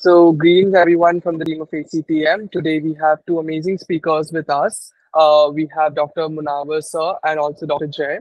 Greetings everyone from the team of ACTM. Today we have two amazing speakers with us. We have Dr. Munavvar sir and also Dr. Jai.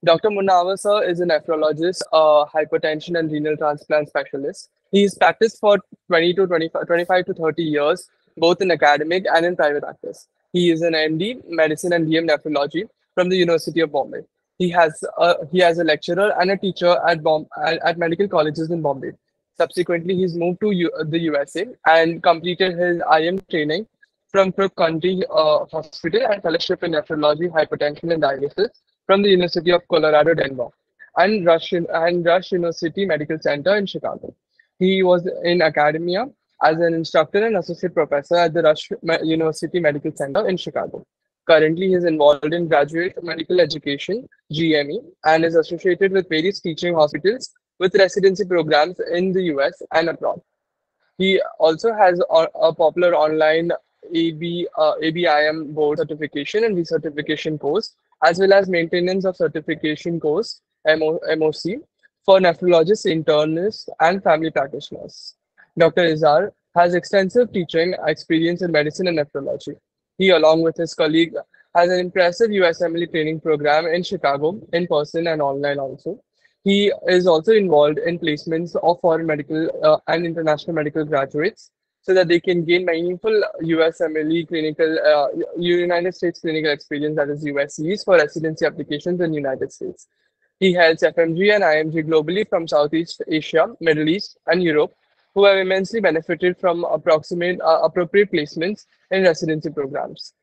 Dr. Munavvar sir is a nephrologist, hypertension and renal transplant specialist. He's practiced for 20 to 25 to 30 years, both in academic and in private practice. He is an MD, Medicine and DM Nephrology from the University of Bombay. He has a lecturer and a teacher at medical colleges in Bombay. Subsequently, he's moved to the USA and completed his IM training from Crook County Hospital and fellowship in nephrology, hypertension, and dialysis from the University of Colorado, Denver, and Rush University Medical Center in Chicago. He was in academia as an instructor and associate professor at the University Medical Center in Chicago. Currently, he is involved in graduate medical education (GME) and is associated with various teaching hospitals with residency programs in the US and abroad. He also has a popular online ABIM board certification and recertification course, as well as maintenance of certification course MOC for nephrologists, internists, and family practitioners. Dr. Izhar has extensive teaching experience in medicine and nephrology. He, along with his colleague, has an impressive USMLE training program in Chicago, in person and online also. He is also involved in placements of foreign medical and international medical graduates so that they can gain meaningful USMLE clinical, United States clinical experience, that is USCs, for residency applications in the United States. He helps FMG and IMG globally from Southeast Asia, Middle East, and Europe, who have immensely benefited from appropriate placements in residency programs.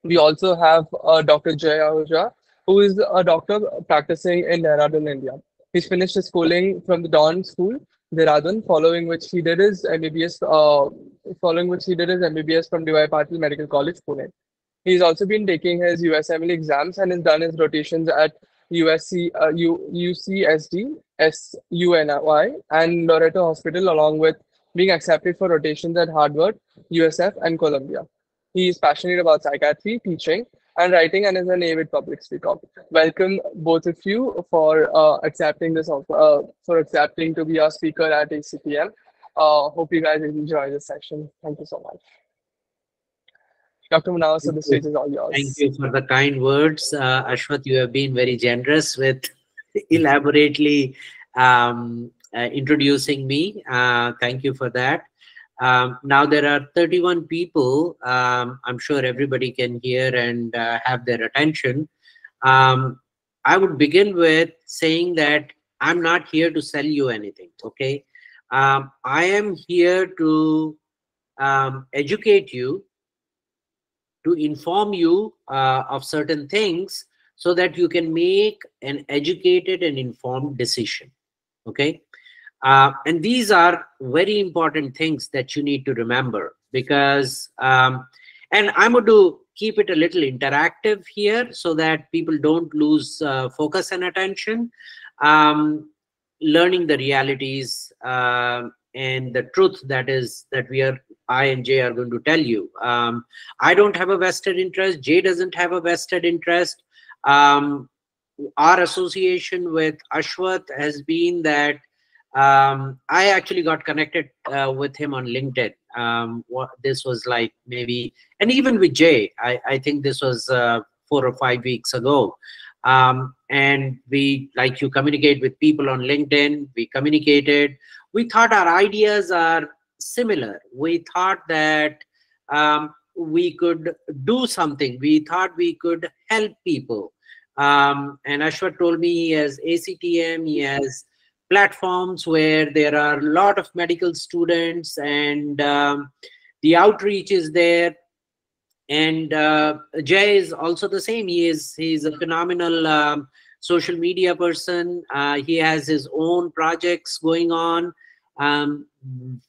We also have Dr.Jai Ahuja, who is a doctor practicing in Dehradun, India. He's finished his schooling from the Dawn School, Dehradun, following which he did his MBBS. From DY Patil Medical College, Pune. He's also been taking his USMLE exams and has done his rotations at UCSD, SUNY, and Loretto Hospital, along with being accepted for rotations at Harvard, USF, and Columbia. He is passionate about psychiatry, teaching, and writing, and is an avid public speaker. Welcome both of you for accepting to be our speaker at ACTM. Hope you guys enjoy this session. Thank you so much. Dr. Munavvar, so the stage is all yours. Thank you for the kind words. Ashwath, you have been very generous with elaborately introducing me. Thank you for that. Now there are 31 people. I'm sure everybody can hear and have their attention. I would begin with saying that I'm not here to sell you anything, okay? I am here to educate you, to inform you of certain things so that you can make an educated and informed decision, okay? And these are very important things that you need to remember because, and I'm going to keep it a little interactive here so that people don't lose focus and attention. Learning the realities and the truth that I and Jay are going to tell you. I don't have a vested interest. Jay doesn't have a vested interest. Our association with Ashwath has been that I actually got connected with him on LinkedIn. This was like maybe, and even with Jay, I think this was 4 or 5 weeks ago. And we, like you communicate with people on LinkedIn, we communicated. We thought our ideas are similar. We thought that we could do something. We thought we could help people. And Ashwath told me he has ACTM, he has platforms where there are a lot of medical students and the outreach is there. And Jay is also the same. He's a phenomenal social media person. He has his own projects going on.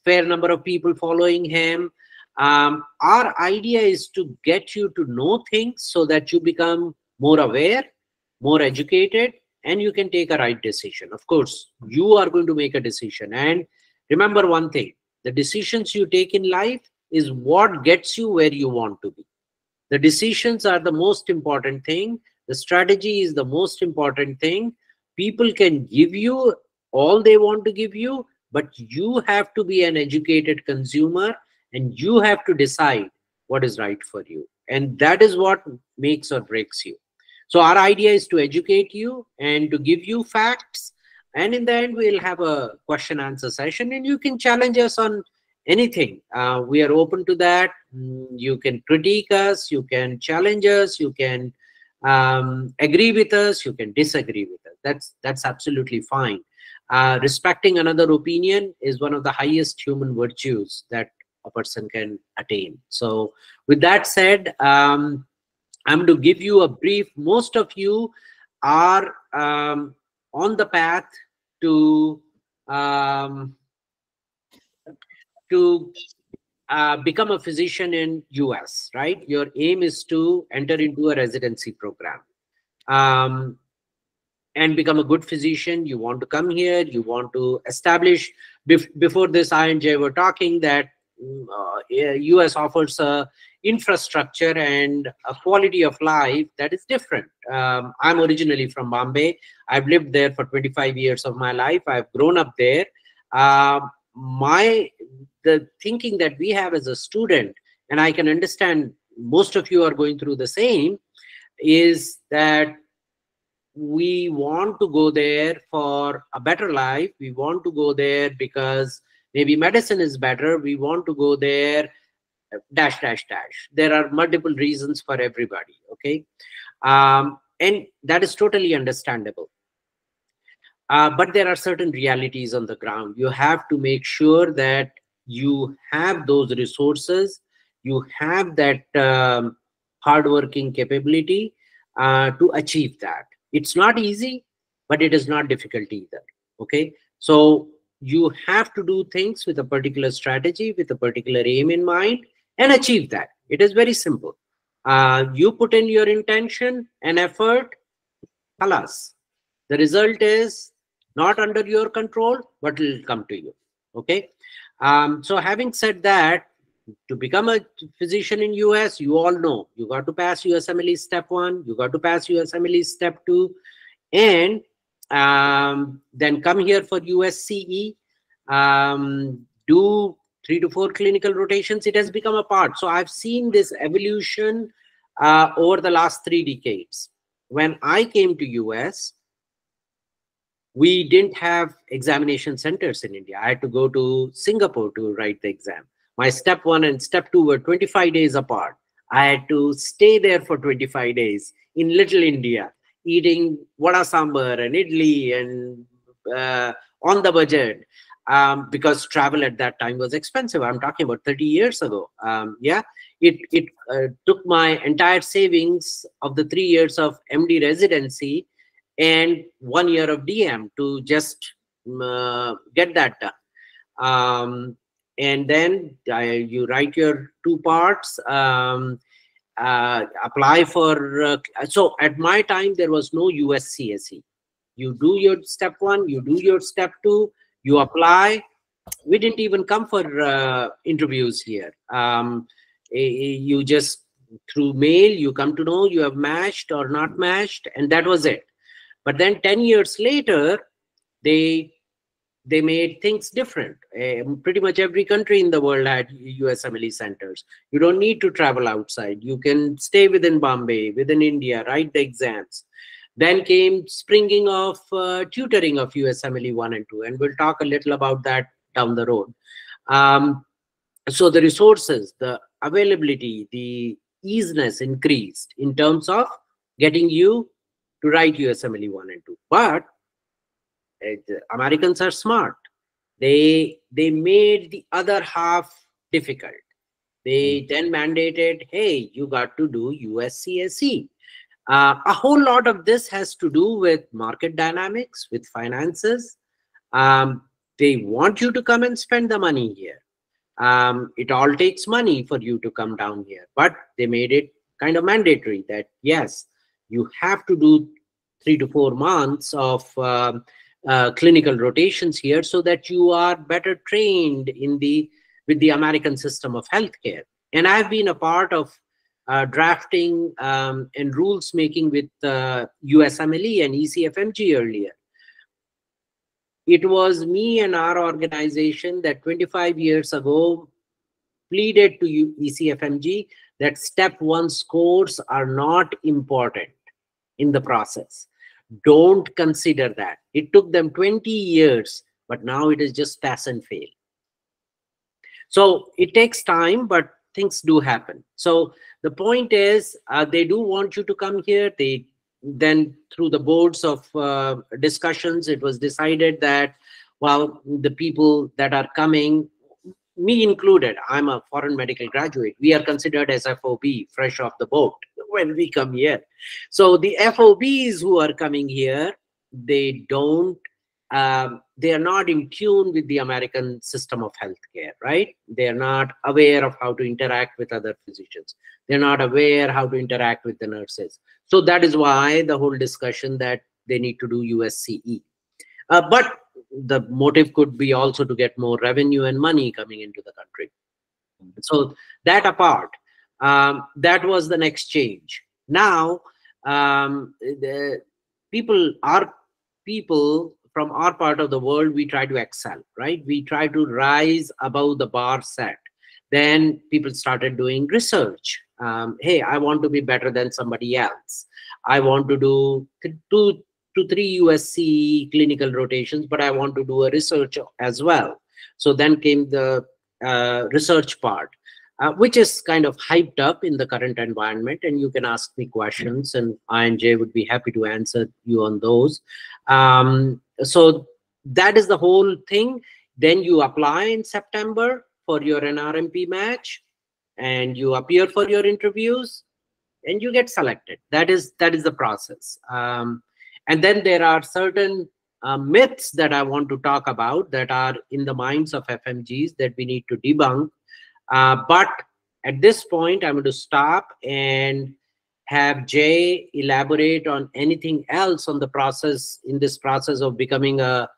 Fair number of people following him. Our idea is to get you to know things so that you become more aware, more educated, and you can take a right decision. Of course, you are going to make a decision. And remember one thing, the decisions you take in life is what gets you where you want to be. The decisions are the most important thing. The strategy is the most important thing. People can give you all they want to give you, but you have to be an educated consumer, and you have to decide what is right for you. And that is what makes or breaks you. So our idea is to educate you and to give you facts. And in the end, we'll have a question answer session, and you can challenge us on anything. We are open to that. You can critique us, you can challenge us, you can agree with us, you can disagree with us. That's absolutely fine. Respecting another opinion is one of the highest human virtues that a person can attain. So with that said, I'm going to give you a brief. Most of you are on the path to become a physician in US, right? Your aim is to enter into a residency program and become a good physician. You want to come here, you want to establish. Before this, I and Jay were talking that US offers a infrastructure and a quality of life that is different. I'm originally from Bombay. I've lived there for 25 years of my life. I've grown up there. The thinking that we have as a student, and I can understand most of you are going through the same, is that we want to go there for a better life. We want to go there because maybe medicine is better. We want to go there, dash, dash, dash. There are multiple reasons for everybody, okay? And that is totally understandable. But there are certain realities on the ground. You have to make sure that you have those resources, you have that hardworking capability to achieve that. It's not easy, but it is not difficult either, okay? So you have to do things with a particular strategy, with a particular aim in mind, and achieve that. It is very simple. You put in your intention and effort, halas. The result is not under your control, but it will come to you, okay? So having said that, to become a physician in US, you all know, you got to pass USMLE step 1, you got to pass USMLE step 2, and then come here for USCE, do 3 to 4 clinical rotations. It has become a part. So I've seen this evolution over the last 3 decades. When I came to US, we didn't have examination centers in India. I had to go to Singapore to write the exam. My step 1 and step 2 were 25 days apart. I had to stay there for 25 days in Little India, eating vada sambar and idli and on the budget, because travel at that time was expensive. I'm talking about 30 years ago. Yeah, it took my entire savings of the 3 years of MD residency and 1 year of DM to just get that done. And then you write your 2 parts, apply for, so at my time, there was no USCSE. You do your step 1, you do your step 2, you apply. We didn't even come for interviews here. You just, through mail, you come to know you have matched or not matched, and that was it. But then 10 years later, they made things different. Pretty much every country in the world had USMLE centers. You don't need to travel outside. You can stay within Bombay, within India, write the exams. Then came springing of tutoring of USMLE 1 and 2, and we'll talk a little about that down the road. So the resources, the availability, the easiness increased in terms of getting you to write USMLE 1 and 2. But Americans are smart. They made the other half difficult. They then mandated, hey, you got to do USCSE. A whole lot of this has to do with market dynamics, with finances. They want you to come and spend the money here. It all takes money for you to come down here, but they made it kind of mandatory that, yes, you have to do 3 to 4 months of clinical rotations here so that you are better trained with the American system of healthcare. And I've been a part of drafting and rules making with USMLE and ECFMG earlier. It was me and our organization that 25 years ago pleaded to ECFMG that step one scores are not important in the process. Don't consider that. It took them 20 years, but now it is just pass and fail. So it takes time, but things do happen. So the point is, they do want you to come here. They then, through the boards of discussions, it was decided that, well, the people that are coming, me included, I'm a foreign medical graduate. We are considered as FOB, fresh off the boat, when we come here. So the FOBs who are coming here, they don't, they are not in tune with the American system of healthcare, right? They are not aware of how to interact with other physicians. They're not aware how to interact with the nurses. So that is why the whole discussion that they need to do USCE. But the motive could be also to get more revenue and money coming into the country. So that apart, that was the next change. Now, the people from our part of the world, we try to excel, right? We try to rise above the bar set. Then people started doing research. Hey, I want to be better than somebody else. I want to do 2 to 3 USC clinical rotations, but I want to do a research as well. So then came the research part, which is kind of hyped up in the current environment. And you can ask me questions, and I and Jay would be happy to answer you on those. So that is the whole thing. Then you apply in September for your NRMP match, and you appear for your interviews, and you get selected. That is the process. And then there are certain myths that I want to talk about that are in the minds of FMGs that we need to debunk. But at this point, I'm going to stop and have Jay elaborate on anything else on the process, in this process of becoming a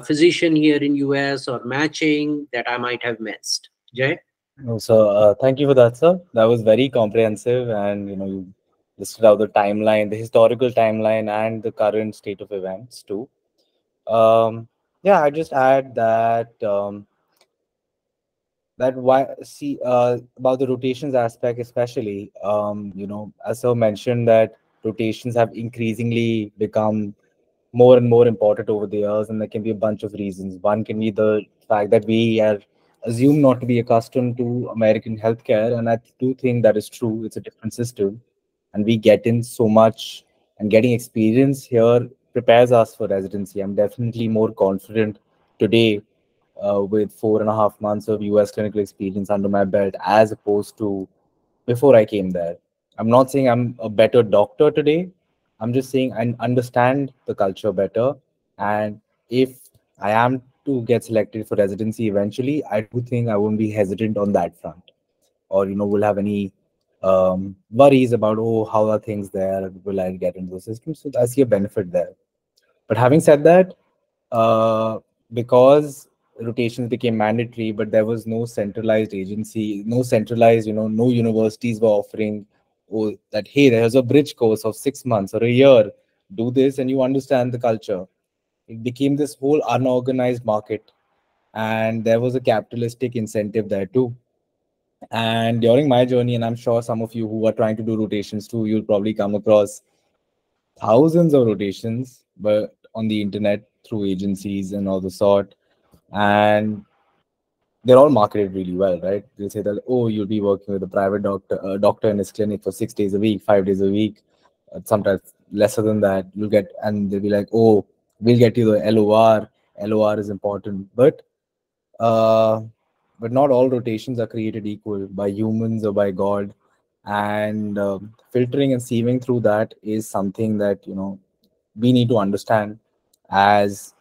physician here in US or matching, that I might have missed. Jay? No, so thank you for that, sir. That was very comprehensive, and you listed out the timeline, the historical timeline, and the current state of events too. Yeah, I just add that why see about the rotations aspect, especially as sir mentioned, that rotations have increasingly become more and more important over the years, and there can be a bunch of reasons. One can be the fact that we are assumed not to be accustomed to American healthcare, and I do think that is true. It's a different system, and we get in so much, and getting experience here prepares us for residency. I'm definitely more confident today with 4.5 months of US clinical experience under my belt as opposed to before I came there. I'm not saying I'm a better doctor today. I'm just saying I understand the culture better. And if I am to get selected for residency eventually, I do think I won't be hesitant on that front. Or, will have any worries about, oh, how are things there? Will I get into the system? So I see a benefit there. But having said that, because rotations became mandatory, but there was no centralized agency, no centralized, no universities were offering, oh, that, hey, there's a bridge course of 6 months or a year, do this and you understand the culture. It became this whole unorganized market, and there was a capitalistic incentive there too. And during my journey, and I'm sure some of you who are trying to do rotations too, you'll probably come across thousands of rotations, but on the internet through agencies and all the sort. And they're all marketed really well, right? They'll say that, oh, you'll be working with a private doctor in his clinic for 6 days a week, 5 days a week, sometimes lesser than that. You'll get, and they'll be like, oh, we'll get you the LOR. LOR is important, uh, but not all rotations are created equal by humans or by God. And filtering and sieving through that is something that we need to understand as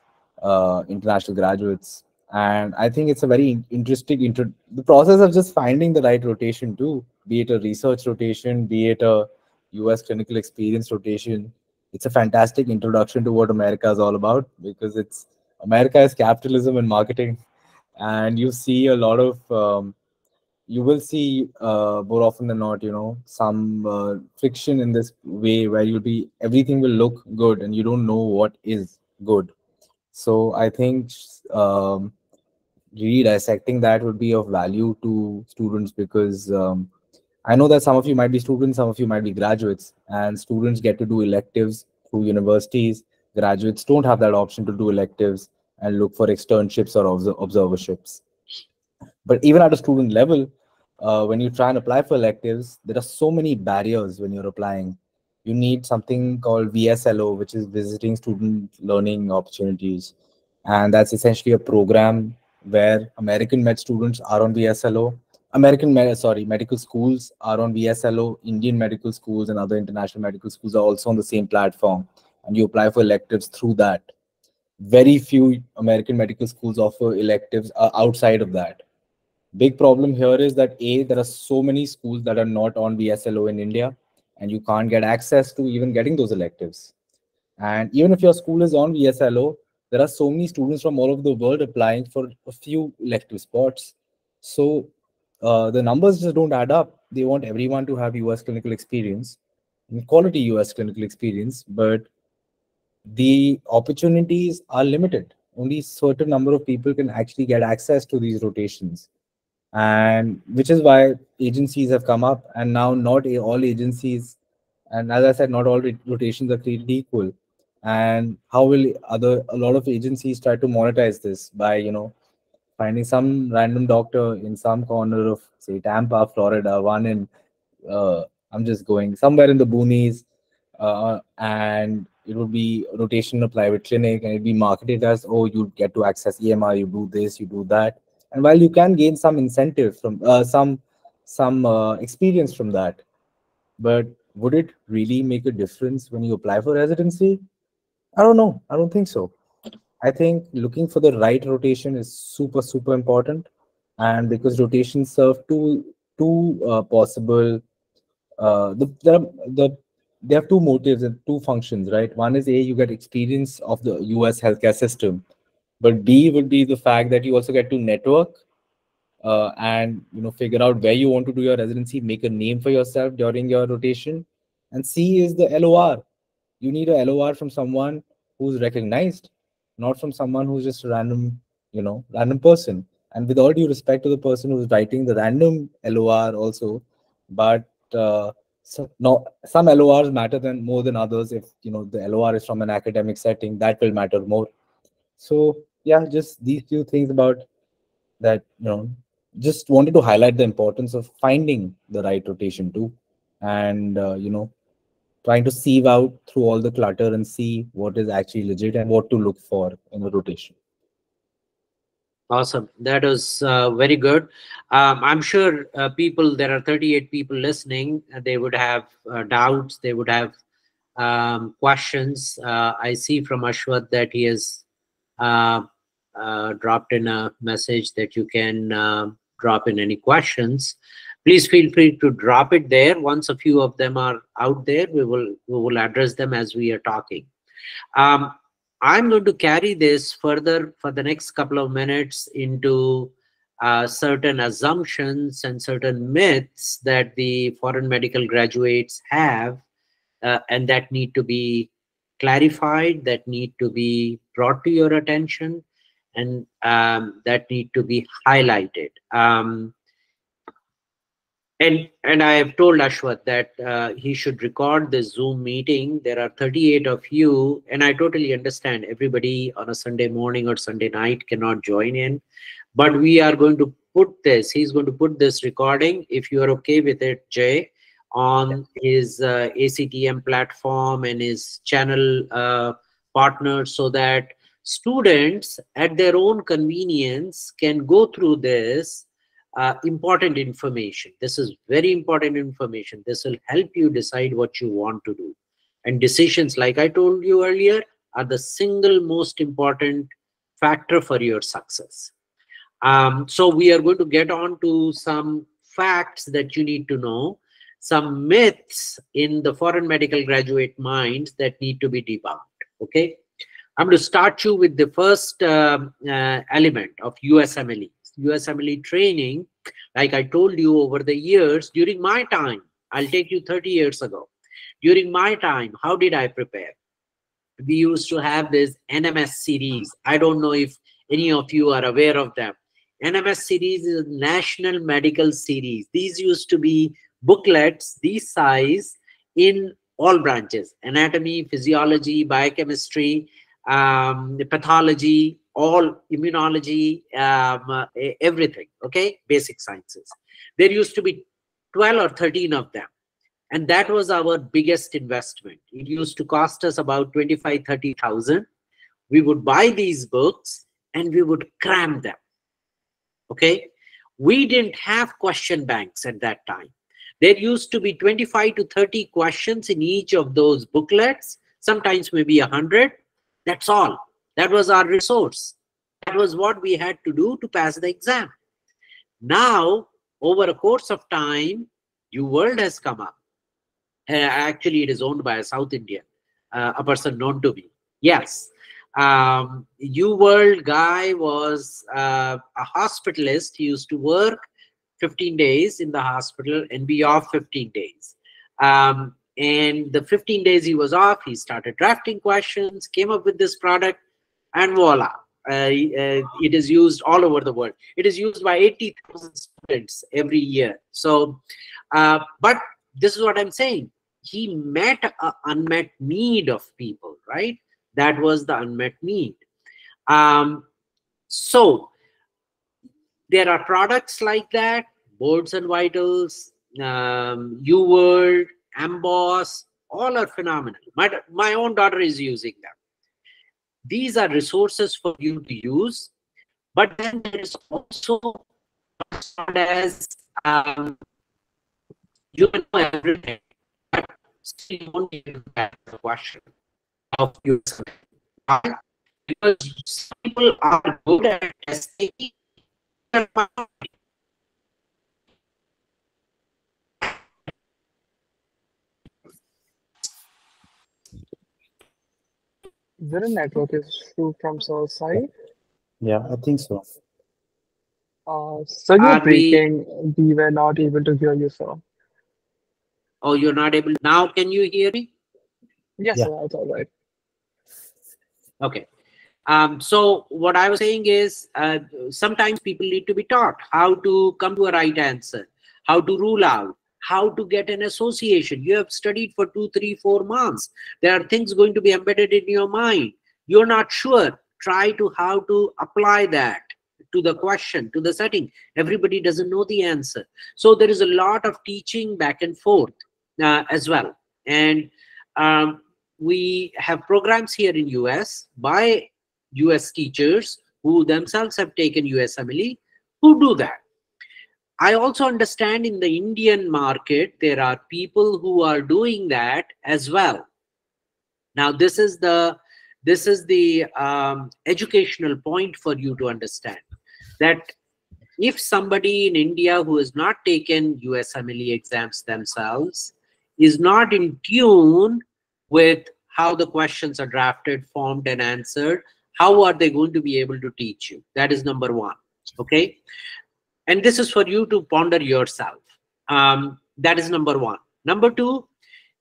international graduates. And I think it's a very interesting the process of just finding the right rotation too, be it a research rotation, be it a US clinical experience rotation. It's a fantastic introduction to what America is all about, because America is capitalism and marketing. And you see a lot of you will see more often than not, some friction in this way, where everything will look good and you don't know what is good. So I think really dissecting that would be of value to students, because I know that some of you might be students, some of you might be graduates, and students get to do electives through universities. Graduates don't have that option to do electives and look for externships or observerships. But even at a student level, when you try and apply for electives, there are so many barriers when you're applying. You need something called VSLO, which is Visiting Student Learning Opportunities. And that's essentially a program where American med students are on VSLO. Medical schools are on VSLO. Indian medical schools and other international medical schools are also on the same platform. And you apply for electives through that. Very few American medical schools offer electives outside of that. Big problem here is that there are so many schools that are not on VSLO in India, and you can't get access to even getting those electives. And even if your school is on VSLO, there are so many students from all over the world applying for a few elective spots. So the numbers just don't add up. They want everyone to have US clinical experience, quality US clinical experience, but the opportunities are limited. Only certain number of people can actually get access to these rotations, and which is why agencies have come up. And now not all agencies, and as I said, not all rotations are created equal. And how will a lot of agencies try to monetize this by finding some random doctor in some corner of, say, Tampa, Florida, one in I'm just going somewhere in the boonies, and it would be a rotational private clinic, and it'd be marketed as, oh, you get to access EMR, you do this, you do that. And while you can gain some incentive from some experience from that, but would it really make a difference when you apply for residency? I don't know. I don't think so. I think looking for the right rotation is super, super important. And because rotations serve two possible, they have two motives and two functions, right? One is, A, you get experience of the US healthcare system, but B would be the fact that you also get to network, and figure out where you want to do your residency, make a name for yourself during your rotation. And C is the LOR. You need a LOR from someone who's recognized, not from someone who's just a random person. And with all due respect to the person who's writing the random LOR also, but no, some LORs matter more than others. If the LOR is from an academic setting, that will matter more. So yeah, just these few things about that. Just wanted to highlight the importance of finding the right rotation too, and trying to sieve out through all the clutter and see what is actually legit and what to look for in a rotation. Awesome. That was very good. I'm sure there are 38 people listening. They would have doubts. They would have questions. I see from Ashwath that he has dropped in a message that you can drop in any questions. Please feel free to drop it there. Once a few of them are out there, we will address them as we are talking. I'm going to carry this further for the next couple of minutes into certain assumptions and certain myths that the foreign medical graduates have, and that need to be clarified, that need to be brought to your attention, and that need to be highlighted. And I have told Ashwath that he should record the Zoom meeting. There are 38 of you, and I totally understand everybody on a Sunday morning or Sunday night cannot join in. But we are going to put this, he's going to put this recording, if you are okay with it, Jay, on his ACTM platform and his channel partners, so that students at their own convenience can go through this important information. This is very important information. This will help you decide what you want to do. And decisions, like I told you earlier, are the single most important factor for your success. So we are going to get on to some facts that you need to know, some myths in the foreign medical graduate minds that need to be debunked. Okay, I'm going to start you with the first element of USMLE. USMLE training, like I told you over the years, during my time, I'll take you 30 years ago. During my time, how did I prepare? we used to have this NMS series. I don't know if any of you are aware of them. NMS series is a National Medical Series. These used to be booklets, this size, in all branches: anatomy, physiology, biochemistry, pathology, all immunology, everything, okay, basic sciences. There used to be 12 or 13 of them. And that was our biggest investment. It used to cost us about 25,000-30,000. We would buy these books and we would cram them. Okay, we didn't have question banks at that time. There used to be 25 to 30 questions in each of those booklets, sometimes maybe 100. That's all. That was our resource. That was what we had to do to pass the exam. Now, over a course of time, UWorld has come up. Actually, it is owned by a South Indian, a person known to me. Yes. UWorld guy was a hospitalist. He used to work 15 days in the hospital and be off 15 days. And the 15 days he was off, he started drafting questions, came up with this product, and voila. It is used all over the world. It is used by 80,000 students every year. So, but this is what I'm saying. He met an unmet need of people, right? That was the unmet need. So there are products like that, Boards and Vitals, UWorld, Amboss, all are phenomenal. My own daughter is using them. These are resources for you to use, but then there is also what's called as you know everything, but still you won't be able to answer the question of your right? Because some people are good at testing. Is there a network issue from Sir's side? Yeah, I think so. Sir, you're Are we? breaking. We were not able to hear you, sir. Oh, you're not able. Now, can you hear me? Yes, Yeah. sir, that's all right. Okay. So what I was saying is sometimes people need to be taught how to come to a right answer, how to rule out, how to get an association. You have studied for 2, 3, 4 months. There are things going to be embedded in your mind. You're not sure. Try to how to apply that to the question, to the setting. Everybody doesn't know the answer. So there is a lot of teaching back and forth as well. And we have programs here in US by US teachers who themselves have taken USMLE who do that. I also understand in the Indian market, there are people who are doing that as well. Now, this is the educational point for you to understand that if somebody in India who has not taken USMLE exams themselves is not in tune with how the questions are drafted, formed, and answered, how are they going to be able to teach you? That is number one. Okay. And this is for you to ponder yourself. That is number one. Number two,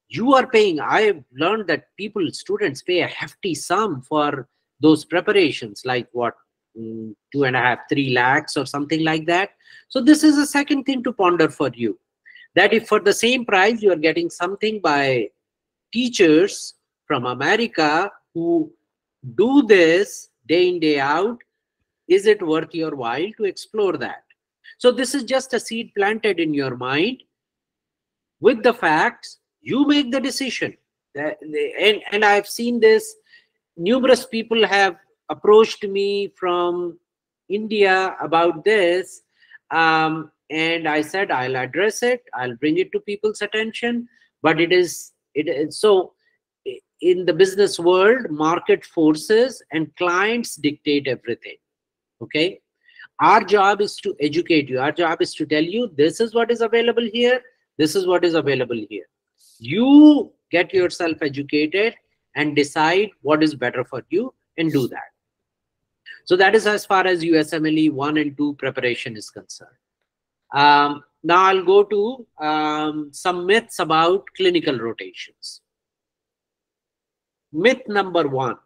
you are paying. I've learned that students pay a hefty sum for those preparations, like what, 2.5, 3 lakhs or something like that. So this is a second thing to ponder for you, that if for the same price you are getting something by teachers from America who do this day in, day out, is it worth your while to explore that? So this is just a seed planted in your mind. With the facts, you make the decision. And I've seen this. Numerous people have approached me from India about this. And I said, I'll address it. I'll bring it to people's attention. But it is so in the business world, market forces and clients dictate everything. Okay. Our job is to educate you. Our job is to tell you, this is what is available here. This is what is available here. You get yourself educated and decide what is better for you and do that. So that is as far as USMLE 1 and 2 preparation is concerned. Now I'll go to some myths about clinical rotations. Myth number one.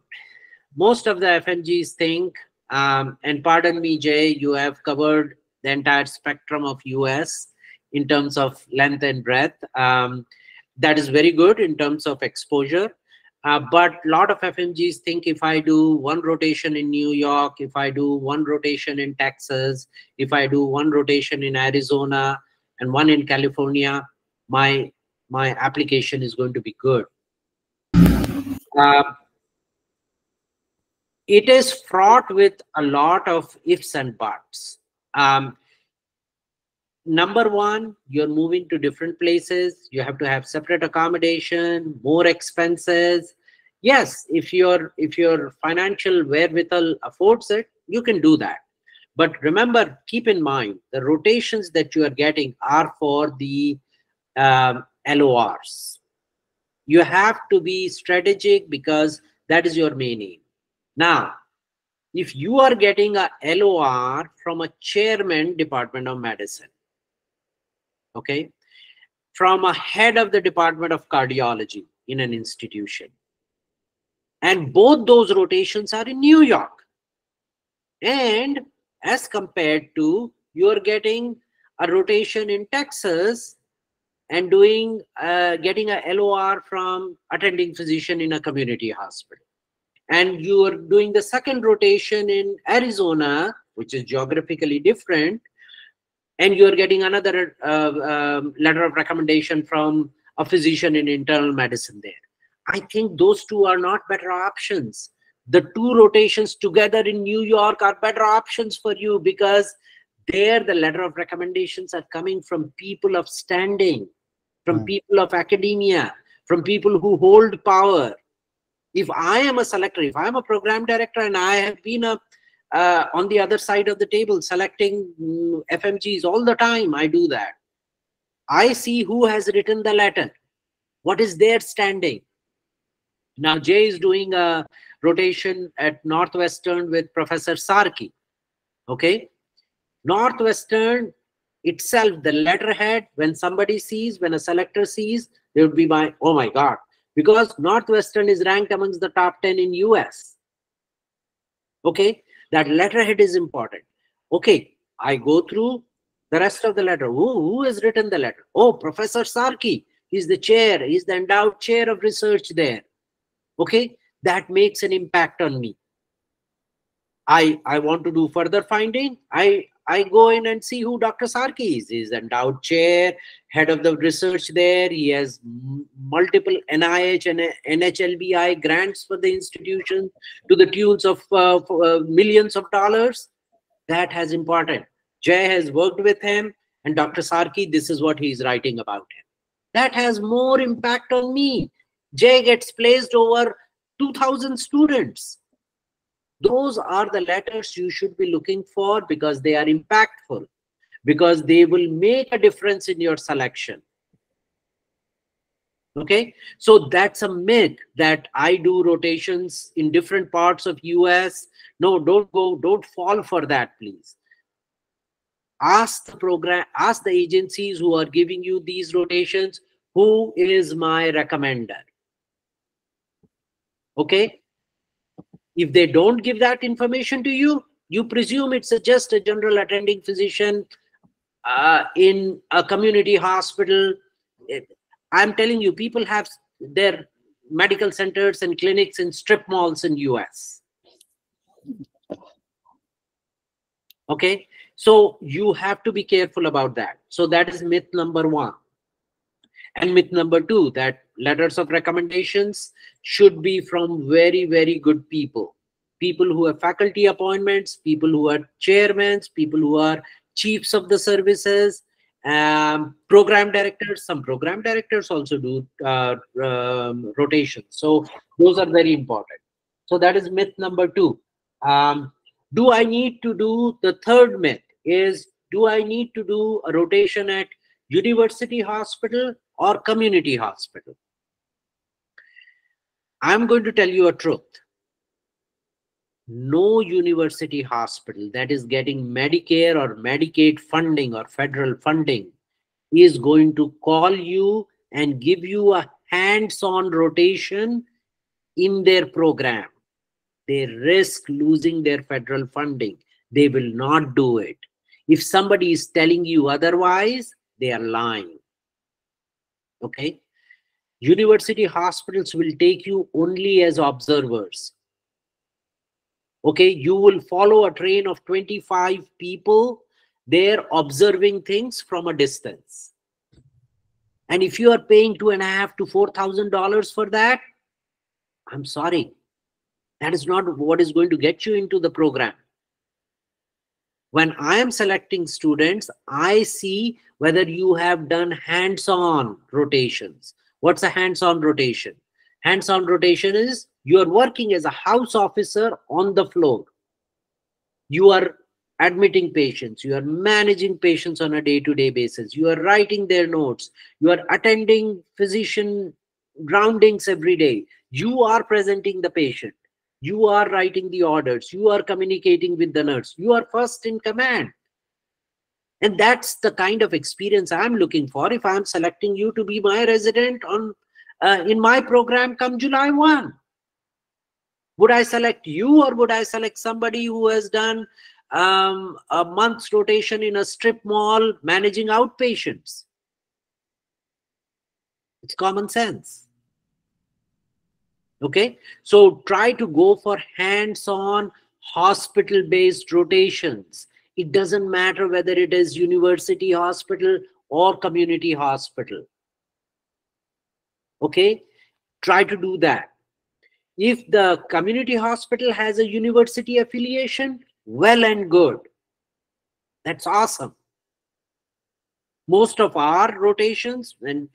Most of the FMGs think, and pardon me, Jay, you have covered the entire spectrum of US in terms of length and breadth. That is very good in terms of exposure. But a lot of FMGs think if I do one rotation in New York, if I do one rotation in Texas, if I do one rotation in Arizona and one in California, my application is going to be good. It is fraught with a lot of ifs and buts. Number one, you're moving to different places. You have to have separate accommodation, more expenses. Yes, if your financial wherewithal affords it, you can do that. But remember, keep in mind, the rotations that you are getting are for the LORs. You have to be strategic because that is your main aim. Now, if you are getting a LOR from a chairman, Department of Medicine, okay, from a head of the Department of Cardiology in an institution, and both those rotations are in New York, and as compared to you're getting a rotation in Texas and doing getting a LOR from attending physician in a community hospital, and you are doing the second rotation in Arizona, which is geographically different, and you are getting another letter of recommendation from a physician in internal medicine there. I think those two are not better options. The two rotations together in New York are better options for you because there the letter of recommendations are coming from people of standing, from people of academia, from people who hold power. If I am a selector, if I'm a program director and I have been on the other side of the table selecting FMGs all the time, I do that. I see who has written the letter, what is their standing. Now Jay is doing a rotation at Northwestern with Professor Sarki. Okay, Northwestern itself, the letterhead, when somebody sees, when a selector sees, there would be oh my God, because Northwestern is ranked amongst the top 10 in US. Okay, that letterhead is important. Okay, I go through the rest of the letter. Who has written the letter? Oh, Professor Sarki. He's the chair. He's the endowed chair of research there. Okay, that makes an impact on me. I want to do further finding. I go in and see who Dr. Sarki is. He's the endowed chair, head of the research there. He has multiple NIH and NHLBI grants for the institution to the tunes of millions of dollars. That has important. Jay has worked with him, and Dr. Sarki, this is what he's writing about him. That has more impact on me. Jay gets placed over 2,000 students. Those are the letters you should be looking for because they are impactful, because they will make a difference in your selection. Okay, so that's a myth that I do rotations in different parts of US. No, don't fall for that, please. Ask the agencies who are giving you these rotations, who is my recommender? Okay, if they don't give that information to you, you presume it's just a general attending physician in a community hospital. I'm telling you, people have their medical centers and clinics in strip malls in US. Okay, so you have to be careful about that. So that is myth number one. And myth number two, that letters of recommendations should be from very, very good people. People who have faculty appointments, people who are chairmen, people who are chiefs of the services, program directors. Some program directors also do rotations. So those are very important. So that is myth number two. Do I need to do, the third myth is, do I need to do a rotation at university hospital or community hospital? I'm going to tell you a truth. No university hospital that is getting Medicare or Medicaid funding or federal funding is going to call you and give you a hands-on rotation in their program, they risk losing their federal funding. They will not do it. If somebody is telling you otherwise, they are lying. Okay? University hospitals will take you only as observers. Okay? You will follow a train of 25 people. They're observing things from a distance. And if you are paying $2,500 to $4,000 for that, I'm sorry. That is not what is going to get you into the program. When I am selecting students, I see whether you have done hands-on rotations. What's a hands-on rotation? Hands-on rotation is you are working as a house officer on the floor. You are admitting patients. You are managing patients on a day-to-day basis. You are writing their notes. You are attending physician groundings every day. You are presenting the patient. You are writing the orders. You are communicating with the nurse. You are first in command. And that's the kind of experience I'm looking for if I'm selecting you to be my resident on in my program come July 1. Would I select you, or would I select somebody who has done a month's rotation in a strip mall managing outpatients? It's common sense. Okay, so try to go for hands-on hospital-based rotations. It doesn't matter whether it is university hospital or community hospital. Okay, try to do that. If the community hospital has a university affiliation, well and good. That's awesome. Most of our rotations, and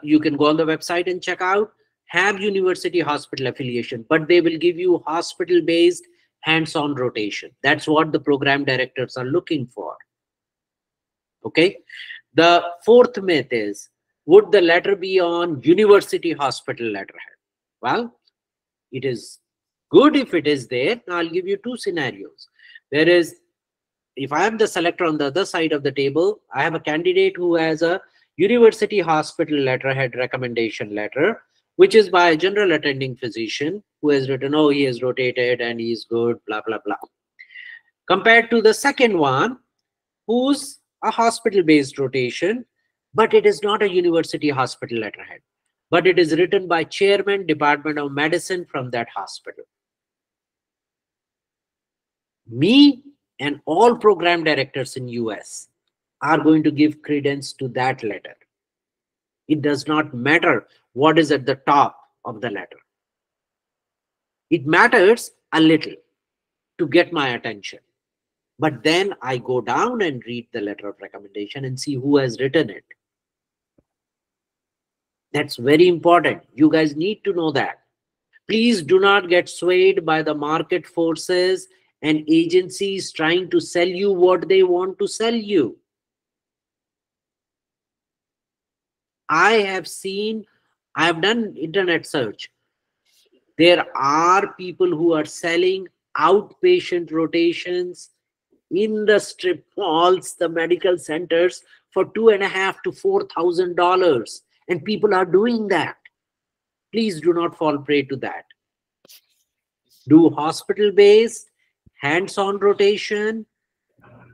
you can go on the website and check out, have university hospital affiliation, but they will give you hospital-based hands-on rotation. That's what the program directors are looking for. Okay. The fourth myth is, would the letter be on university hospital letterhead? Well, it is good if it is there. Now I'll give you two scenarios. There is, if I am the selector on the other side of the table, I have a candidate who has a university hospital letterhead recommendation letter, which is by a general attending physician who has written, oh, he has rotated and he's good, blah, blah, blah. Compared to the second one, who's a hospital-based rotation, but it is not a university hospital letterhead, but it is written by chairman, Department of Medicine from that hospital. Me and all program directors in US are going to give credence to that letter. It does not matter what is at the top of the letter. It matters a little to get my attention. But then I go down and read the letter of recommendation and see who has written it. That's very important. You guys need to know that. Please do not get swayed by the market forces and agencies trying to sell you what they want to sell you. I have done internet search. There are people who are selling outpatient rotations in the strip malls, the medical centers, for $2,500 to $4,000. And people are doing that. Please do not fall prey to that. Do hospital-based, hands-on rotation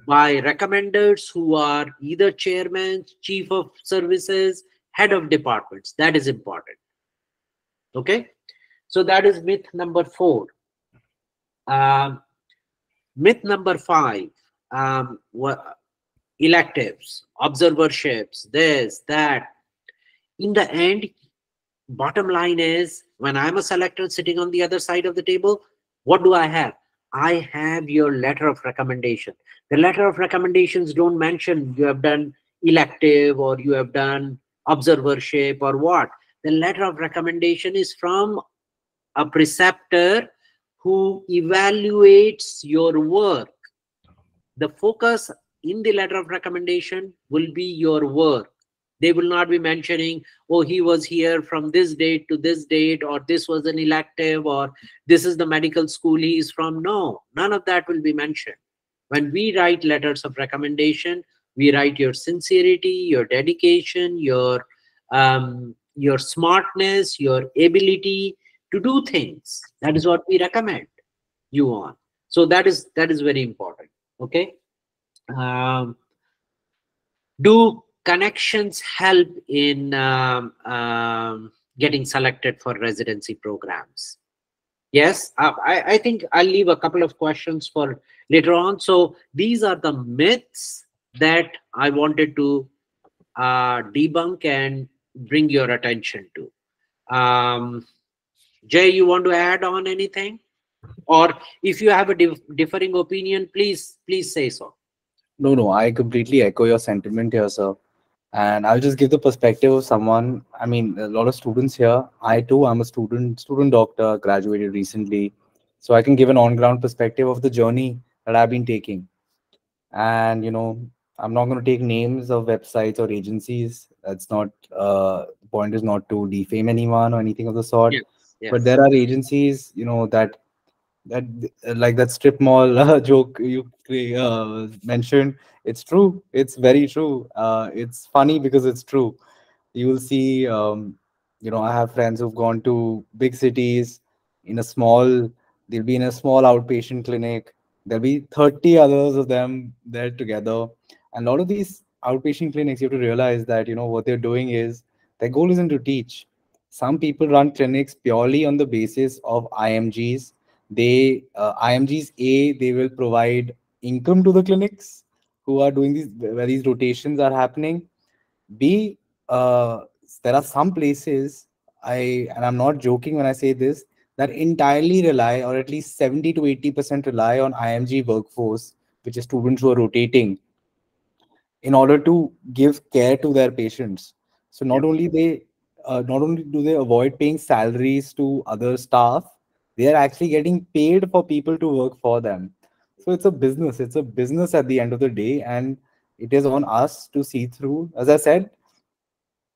by recommenders who are either chairman, chief of services, head of departments. That is important. Okay, so that is myth number 4. Myth number 5, electives, observerships, this, that. In the end, bottom line is, when I'm a selector sitting on the other side of the table, what do I have? I have your letter of recommendation. The letter of recommendations don't mention you have done elective or you have done observership or what. The letter of recommendation is from a preceptor who evaluates your work. The focus in the letter of recommendation will be your work. They will not be mentioning, oh, he was here from this date to this date, or this was an elective, or this is the medical school he is from. No, none of that will be mentioned. When we write letters of recommendation, we write your sincerity, your dedication, your smartness, your ability. to do things. That is what we recommend you on. So that is very important. Okay. Um, do connections help in getting selected for residency programs? Yes, I think I'll leave a couple of questions for later on. So these are the myths that I wanted to debunk and bring your attention to. Jay, you want to add on anything? Or if you have a differing opinion, please say so. No, I completely echo your sentiment here, sir. And I'll just give the perspective of someone. I mean, a lot of students here. I too, I'm a student doctor, graduated recently. So I can give an on-ground perspective of the journey that I've been taking. And, I'm not going to take names of websites or agencies. That's not, the point is not to defame anyone or anything of the sort. Yes, But yes. there are agencies, that like that strip mall joke you mentioned. It's true, it's very true. It's funny because it's true. You will see, I have friends who've gone to big cities. In a small They'll be in a small outpatient clinic. There'll be 30 others of them there together. And a lot of these outpatient clinics, you have to realize that what they're doing is, their goal isn't to teach. Some people run clinics purely on the basis of IMGs. IMGs, they will provide income to the clinics who are doing these, where these rotations are happening. B, uh, there are some places, and I'm not joking when I say this, that entirely rely, or at least 70 to 80% rely on IMG workforce, which is students who are rotating, in order to give care to their patients. So Yeah. not only do they avoid paying salaries to other staff, they are actually getting paid for people to work for them. So it's a business. It's a business at the end of the day, and it is on us to see through. As I said,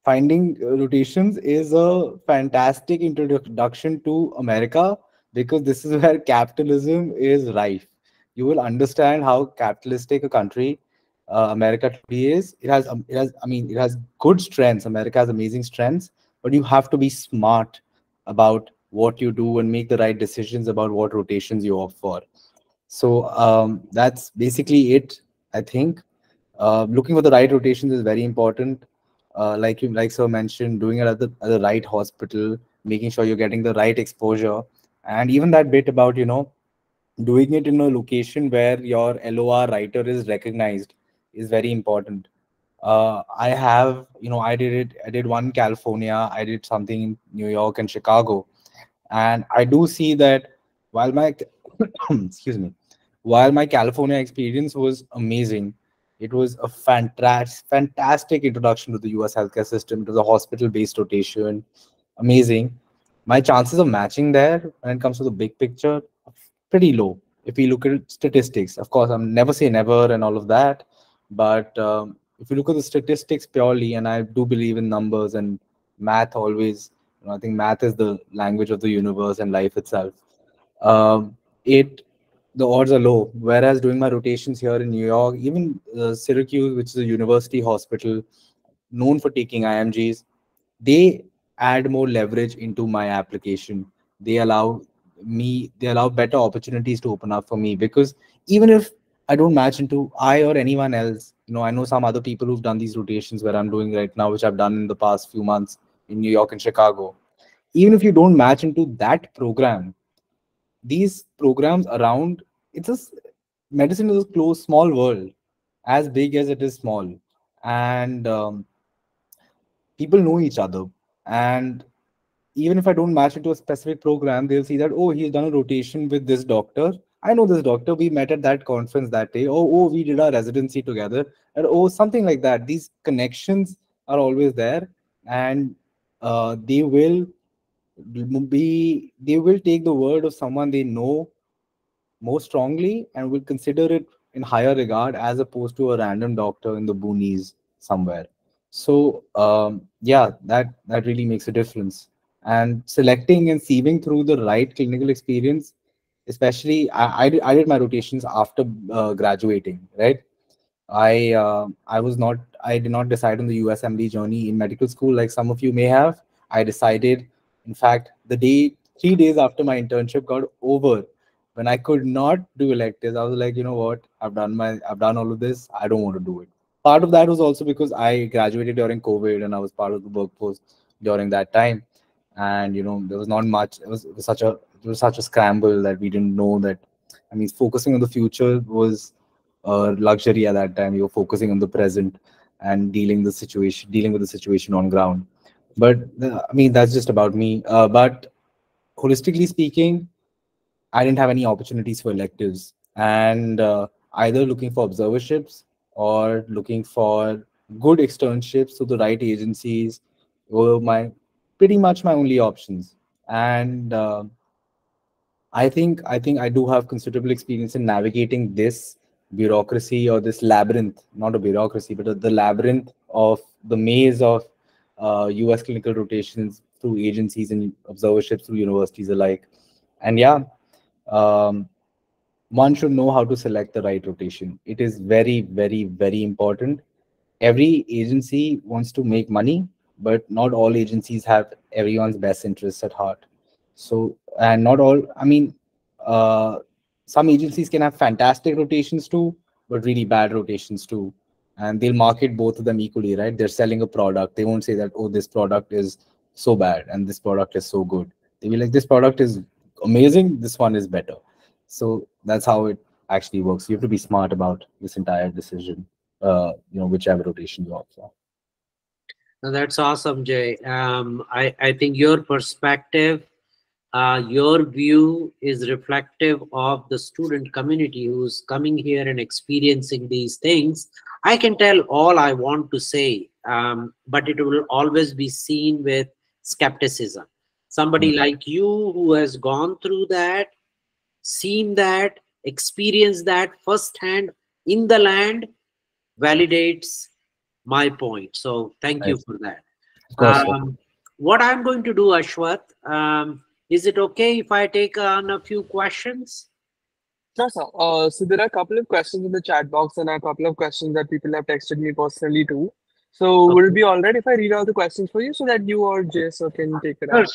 finding rotations is a fantastic introduction to America, because this is where capitalism is rife. You will understand how capitalistic a country America truly is. It has good strengths. America has amazing strengths, but you have to be smart about what you do and make the right decisions about what rotations you opt for. So that's basically it, I think. Looking for the right rotations is very important. Like sir mentioned, doing it at the right hospital, making sure you're getting the right exposure, and even that bit about doing it in a location where your LOR writer is recognized is very important. I have, I did it. I did one in California. I did something in New York and Chicago, and I do see that while my excuse me, while my California experience was amazing, it was a fantastic introduction to the US healthcare system. It was a hospital based rotation, amazing. My chances of matching there when it comes to the big picture are pretty low. If we look at statistics, of course, I'm never say never and all of that, but if you look at the statistics purely, and I do believe in numbers and math always, I think math is the language of the universe and life itself. It The odds are low. Whereas doing my rotations here in New York, even Syracuse, which is a university hospital known for taking IMGs, they add more leverage into my application. They allow better opportunities to open up for me, because even if I don't match into I or anyone else, I know some other people who've done these rotations where I'm doing right now, which I've done in the past few months in New York and Chicago. Even if you don't match into that program, these programs around, it's medicine is a close small world, as big as it is small. And people know each other. And even if I don't match into a specific program, they'll see that, oh, he's done a rotation with this doctor. I know this doctor. We met at that conference that day. Oh, we did our residency together. And oh, something like that. These connections are always there. And they will take the word of someone they know more strongly and will consider it in higher regard, as opposed to a random doctor in the boonies somewhere. So yeah, that really makes a difference. And selecting and sieving through the right clinical experience, especially I did my rotations after graduating, right? I did not decide on the USMLE journey in medical school like some of you may have. I decided, in fact, the day 3 days after my internship got over, when I could not do electives, I was like, you know what? I've done all of this. I don't want to do it. Part of that was also because I graduated during COVID and I was part of the workforce during that time. And there was not much. It was such a scramble that we didn't know that. I mean, focusing on the future was a luxury at that time. You were focusing on the present and dealing with the situation on ground. But I mean, that's just about me. But holistically speaking, I didn't have any opportunities for electives, and either looking for observerships or looking for good externships to the right agencies were my pretty much my only options. And I think I do have considerable experience in navigating this bureaucracy, or this labyrinth, not a bureaucracy, but the labyrinth of the maze of US clinical rotations through agencies and observerships through universities alike. And yeah, um, one should know how to select the right rotation. It is very, very, very important. Every agency wants to make money, but not all agencies have everyone's best interests at heart. So, and not all, I mean, uh, some agencies can have fantastic rotations too, but really bad rotations too. And they'll market both of them equally, right? They're selling a product. They won't say that, oh, this product is so bad and this product is so good. They'll be like, this product is amazing, this one is better. So that's how it actually works. You have to be smart about this entire decision, whichever rotation you opt for. Now, that's awesome, Jay. I think your perspective, your view is reflective of the student community who's coming here and experiencing these things. I can tell all I want to say, but it will always be seen with skepticism. Somebody like you who has gone through that, seen that, experienced that firsthand in the land, validates my point. So thank you Nice. for that. Of course, sir. What I'm going to do, Ashwath, is it okay if I take on a few questions? Sure, sir. So there are a couple of questions in the chat box and a couple of questions that people have texted me personally too. So would it be all right if I read out the questions for you so that you or Jay sir can take it out?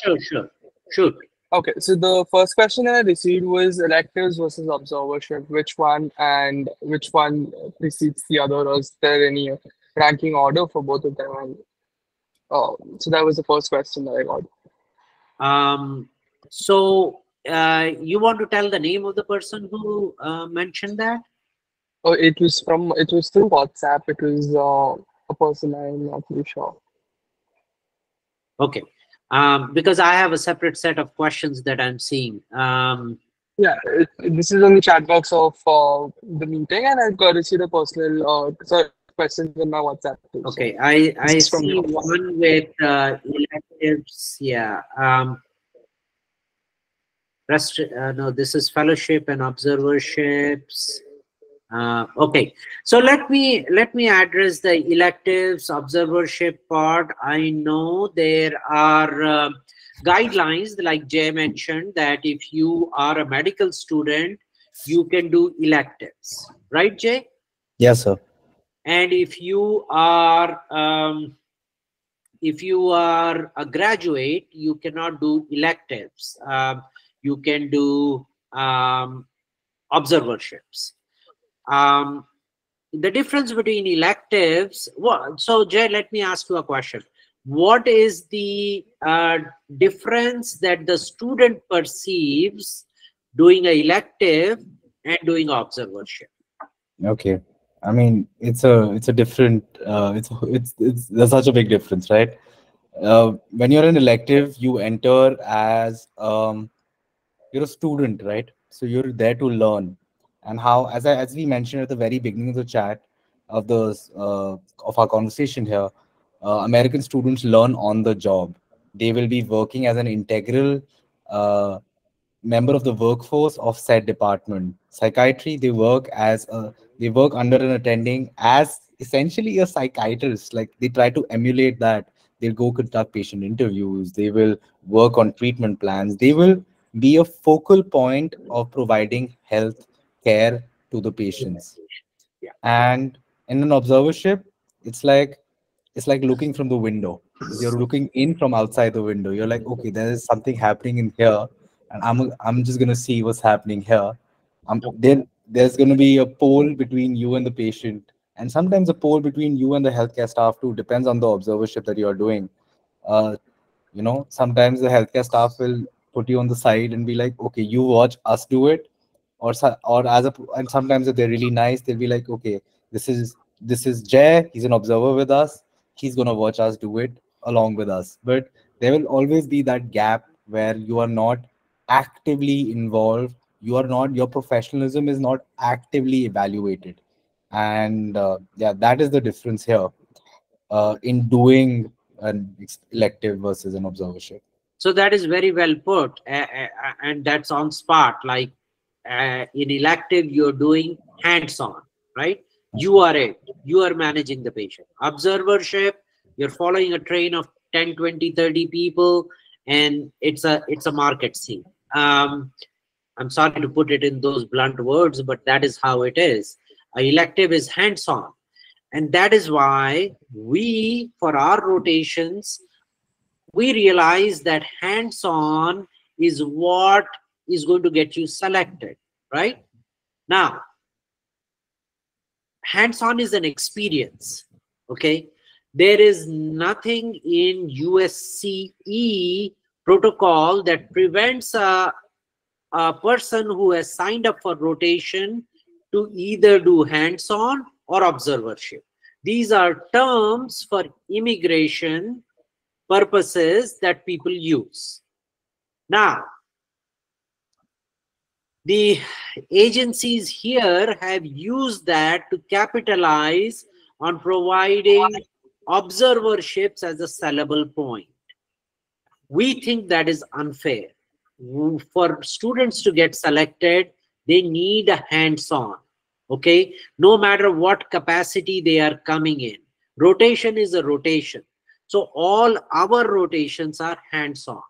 Sure. Okay, so the first question that I received was electives versus observership. Which one precedes the other, or is there any ranking order for both of them? And so that was the first question that I got. So you want to tell the name of the person who mentioned that? Oh, it was through WhatsApp. It was a person I'm not really sure. Okay. Because I have a separate set of questions that I'm seeing. Yeah, this is on the chat box of the meeting, and I've got received a personal questions in my WhatsApp too. Okay, So I this is from see your one with electives. Yeah. No, this is fellowship and observerships. Okay, so let me address the electives observership part. I know there are guidelines, like Jay mentioned, that if you are a medical student, you can do electives, right, Jay? Yes, sir. And if you are a graduate, you cannot do electives. You can do observerships. The difference between electives, so Jay, let me ask you a question. What is the difference that the student perceives doing an elective and doing observership? Okay. I mean, it's a different, there's such a big difference, right? When you're an elective, you enter as, you're a student, right? So you're there to learn. And how, as we mentioned at the very beginning of the chat of our conversation here, American students learn on the job. They will be working as an integral member of the workforce of said department. Psychiatry, they work under an attending as essentially a psychiatrist. Like, they try to emulate that. They'll go conduct patient interviews. They will work on treatment plans. They will be a focal point of providing health care to the patients. Yeah. And in an observership, it's like looking from the window. You're looking in from outside the window. You're like, okay, there is something happening in here. and I'm just gonna see what's happening here. There's gonna be a poll between you and the patient, and sometimes a poll between you and the healthcare staff too. Depends on the observership that you're doing. Uh, Sometimes the healthcare staff will put you on the side and be like, okay, you watch us do it, or and sometimes if they're really nice, they'll be like, okay, this is Jay, he's an observer with us, he's gonna watch us do it along with us. But there will always be that gap where you are not actively involved, your professionalism is not actively evaluated. And yeah, that is the difference here in doing an elective versus an observership. So that is very well put, and that's on spot. Like in elective, you're doing hands-on, right? You are it. You are managing the patient. Observership, you're following a train of 10, 20, 30 people, and it's a market scene. I'm sorry to put it in those blunt words, but that is how it is. Elective is hands-on, and that is why we, for our rotations, we realize that hands-on is what is going to get you selected, right? Now, hands-on is an experience, okay? There is nothing in USCE protocol that prevents a person who has signed up for rotation to either do hands-on or observership. These are terms for immigration purposes that people use. Now, the agencies here have used that to capitalize on providing observerships as a sellable point. We think that is unfair. For students to get selected, they need a hands-on, okay? No matter what capacity they are coming in. Rotation is a rotation. So all our rotations are hands-on.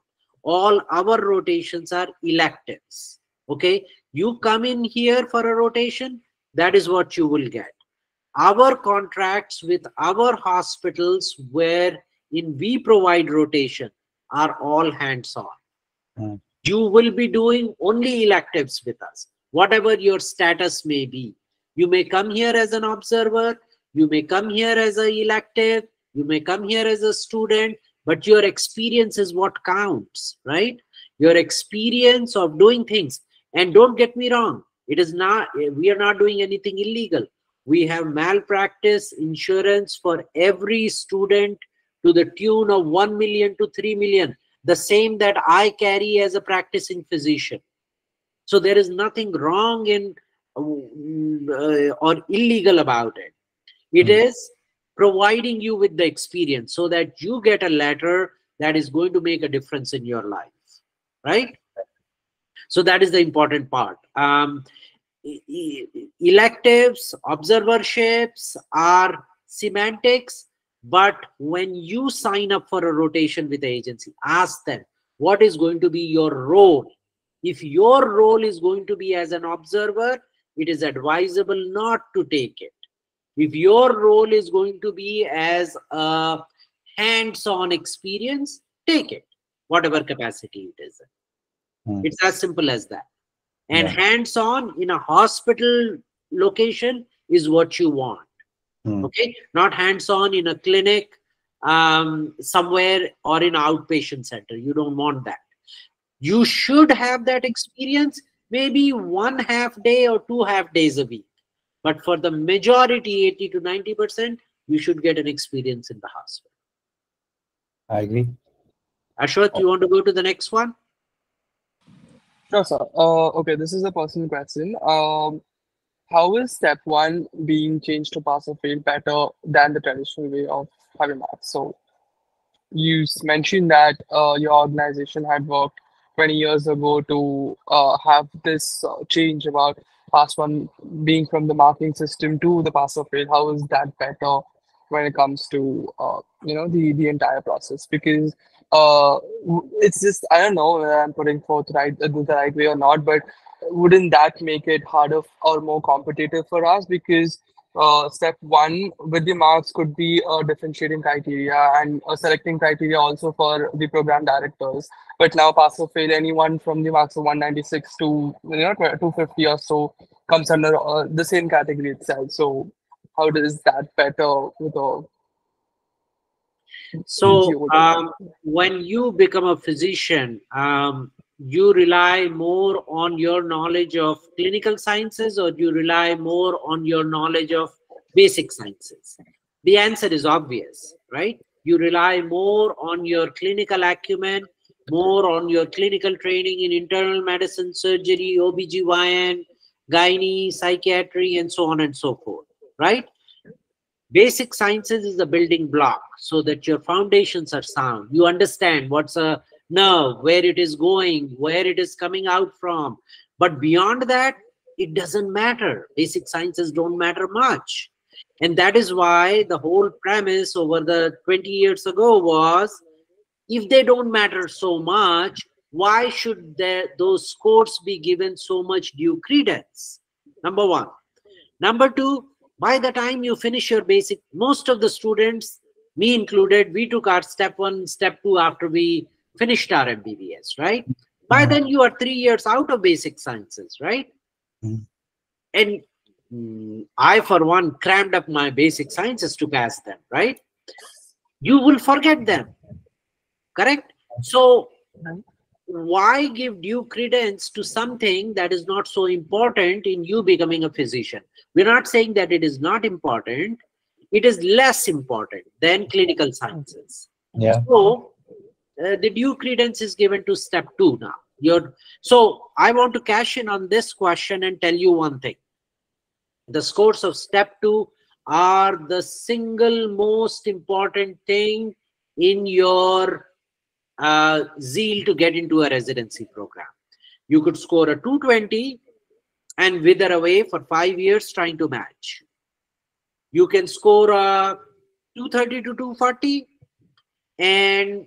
All our rotations are electives, okay? You come in here for a rotation, that is what you will get. Our contracts with our hospitals wherein we provide rotation are all hands-on. You will be doing only electives with us, whatever your status may be. You may come here as an observer, you may come here as an elective, you may come here as a student, but your experience is what counts, right? Your experience of doing things. And don't get me wrong, it is not, we are not doing anything illegal. We have malpractice insurance for every student to the tune of 1 million to 3 million. The same that I carry as a practicing physician. So there is nothing wrong in or illegal about it. It is providing you with the experience so that you get a letter that is going to make a difference in your life, right? So that is the important part. Electives, observerships are semantics. But when you sign up for a rotation with the agency, ask them, what is going to be your role? If your role is going to be as an observer, it is advisable not to take it. If your role is going to be as a hands-on experience, take it, whatever capacity it is. It's as simple as that. And hands-on in a hospital location is what you want. Okay, not hands-on in a clinic somewhere or in an outpatient center. You don't want that. You should have that experience maybe 1 half day or 2 half days a week. But for the majority, 80 to 90%, you should get an experience in the hospital. I agree. Ashwath, you want to go to the next one? Sure, sir. Okay, this is a personal question. How is step 1 being changed to pass or fail better than the traditional way of having marks? So you mentioned that your organization had worked 20 years ago to have this change about pass 1 being from the marking system to the pass or fail. How is that better when it comes to the entire process? Because it's just, I don't know whether I'm putting forth the right way or not, but wouldn't that make it harder or more competitive for us? Because step one with the marks could be a differentiating criteria and a selecting criteria also for the program directors. But now pass or fail, anyone from the marks of 196 to 250 or so comes under the same category itself. So how does that better with a So GO? when you become a physician, you rely more on your knowledge of clinical sciences, or you rely more on your knowledge of basic sciences? The answer is obvious, right? You rely more on your clinical acumen, more on your clinical training in internal medicine, surgery, OBGYN, gynae, psychiatry, and so on and so forth, right? Basic sciences is the building block so that your foundations are sound. You understand what's a nerve, where it is going, where it is coming out from. But beyond that, it doesn't matter. Basic sciences don't matter much. And that is why the whole premise over the 20 years ago was, if they don't matter so much, why should those scores be given so much due credence? Number one. Number two, by the time you finish your basic, most of the students, me included, we took our step one, step two after we finished our MBBS, right? By then you are 3 years out of basic sciences, right? And I, for one, crammed up my basic sciences to pass them, right? You will forget them, correct? So why give due credence to something that is not so important in you becoming a physician? We're not saying that it is not important. It is less important than clinical sciences. Yeah. So the due credence is given to step two now. So I want to cash in on this question and tell you one thing. The scores of step two are the single most important thing in your zeal to get into a residency program. You could score a 220 and wither away for 5 years trying to match. You can score a 230 to 240 and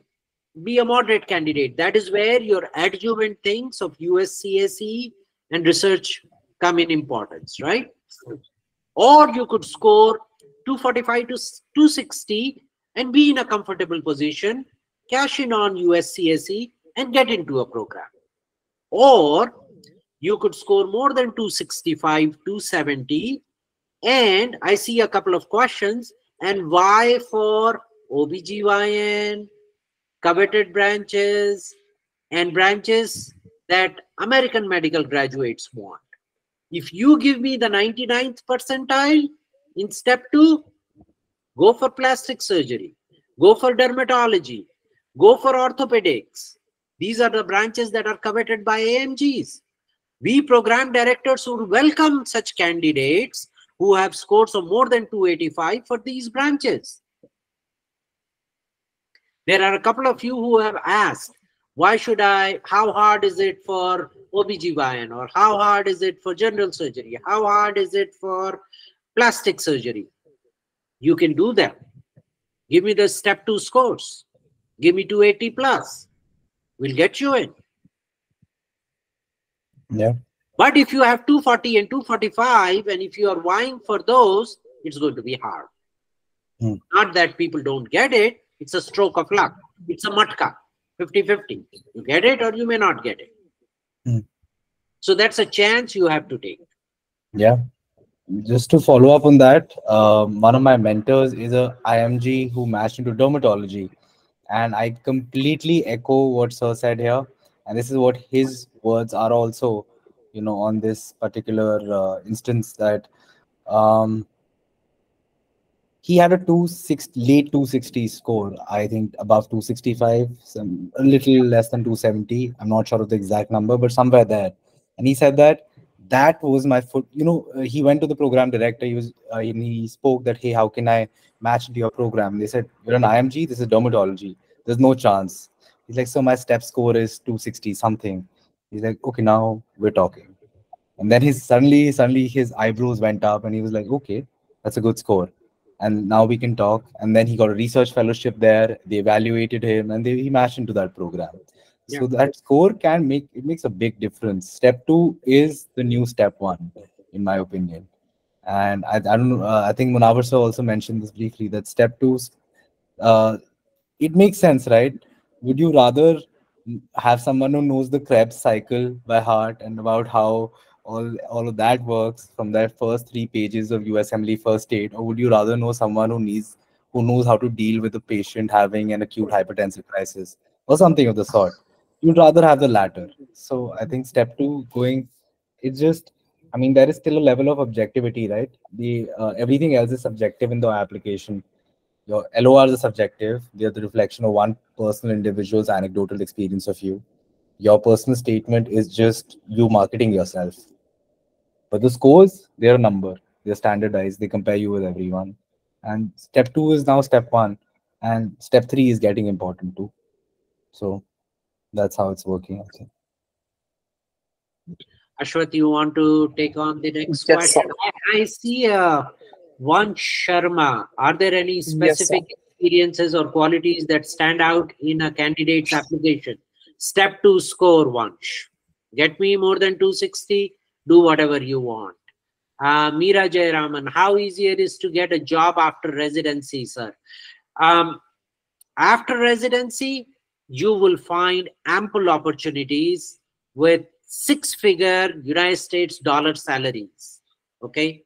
be a moderate candidate. That is where your adjuvant things of USCSE and research come in importance, right? Or you could score 245 to 260 and be in a comfortable position, cash in on USCSE and get into a program. Or you could score more than 265, 270, and I see a couple of questions, and why for OBGYN, coveted branches, and branches that American medical graduates want. If you give me the 99th percentile in step two, go for plastic surgery, go for dermatology, go for orthopedics. These are the branches that are coveted by AMGs. We program directors would welcome such candidates who have scores of more than 285 for these branches. There are a couple of you who have asked, how hard is it for OBGYN, or how hard is it for general surgery? How hard is it for plastic surgery? You can do them. Give me the step two scores. Give me 280 plus. We'll get you in. Yeah. But if you have 240 and 245, and if you are vying for those, it's going to be hard. Not that people don't get it. It's a stroke of luck. It's a matka, 50-50. You get it or you may not get it. So that's a chance you have to take. Yeah. Just to follow up on that, one of my mentors is a IMG who matched into dermatology. And I completely echo what Sir said here. And this is what his words are also, on this particular instance, that he had a late 260 score, I think above 265, a little less than 270. I'm not sure of the exact number, but somewhere there. And he said that was my foot. He went to the program director. He spoke that, hey, how can I match into your program? They said, you're an IMG, this is dermatology. There's no chance. He's like, so my step score is 260 something. He's like, okay, now we're talking. And then suddenly his eyebrows went up and he was like, okay, that's a good score. And now we can talk. And then he got a research fellowship there. They evaluated him and he matched into that program. Yeah. So that score makes a big difference. Step two is the new step one, in my opinion. And I don't know, I think Munavvar sir also mentioned this briefly, that step two, uh, it makes sense, right? Would you rather have someone who knows the Krebs cycle by heart and about how all of that works from their first 3 pages of USMLE first aid, or would you rather know someone who knows how to deal with a patient having an acute hypertensive crisis or something of the sort? You'd rather have the latter. So I think step two, going, it's just, I mean, there is still a level of objectivity, right? The everything else is subjective in the application. Your LORs are subjective. They are the reflection of one personal individual's anecdotal experience of you. Your personal statement is just you marketing yourself. But the scores, they're a number. They're standardized. They compare you with everyone. And step two is now step one. And step three is getting important too. So that's how it's working, I think. Ashwath, you want to take on the next Yes, sir. question? I see one Sharma. Are there any Yes, sir. specific experiences or qualities that stand out in a candidate's application? Step two, score once. Get me more than 260, do whatever you want. Meera Jayaraman, how easy it is to get a job after residency, sir? After residency, you will find ample opportunities with 6-figure United States dollar salaries. Okay.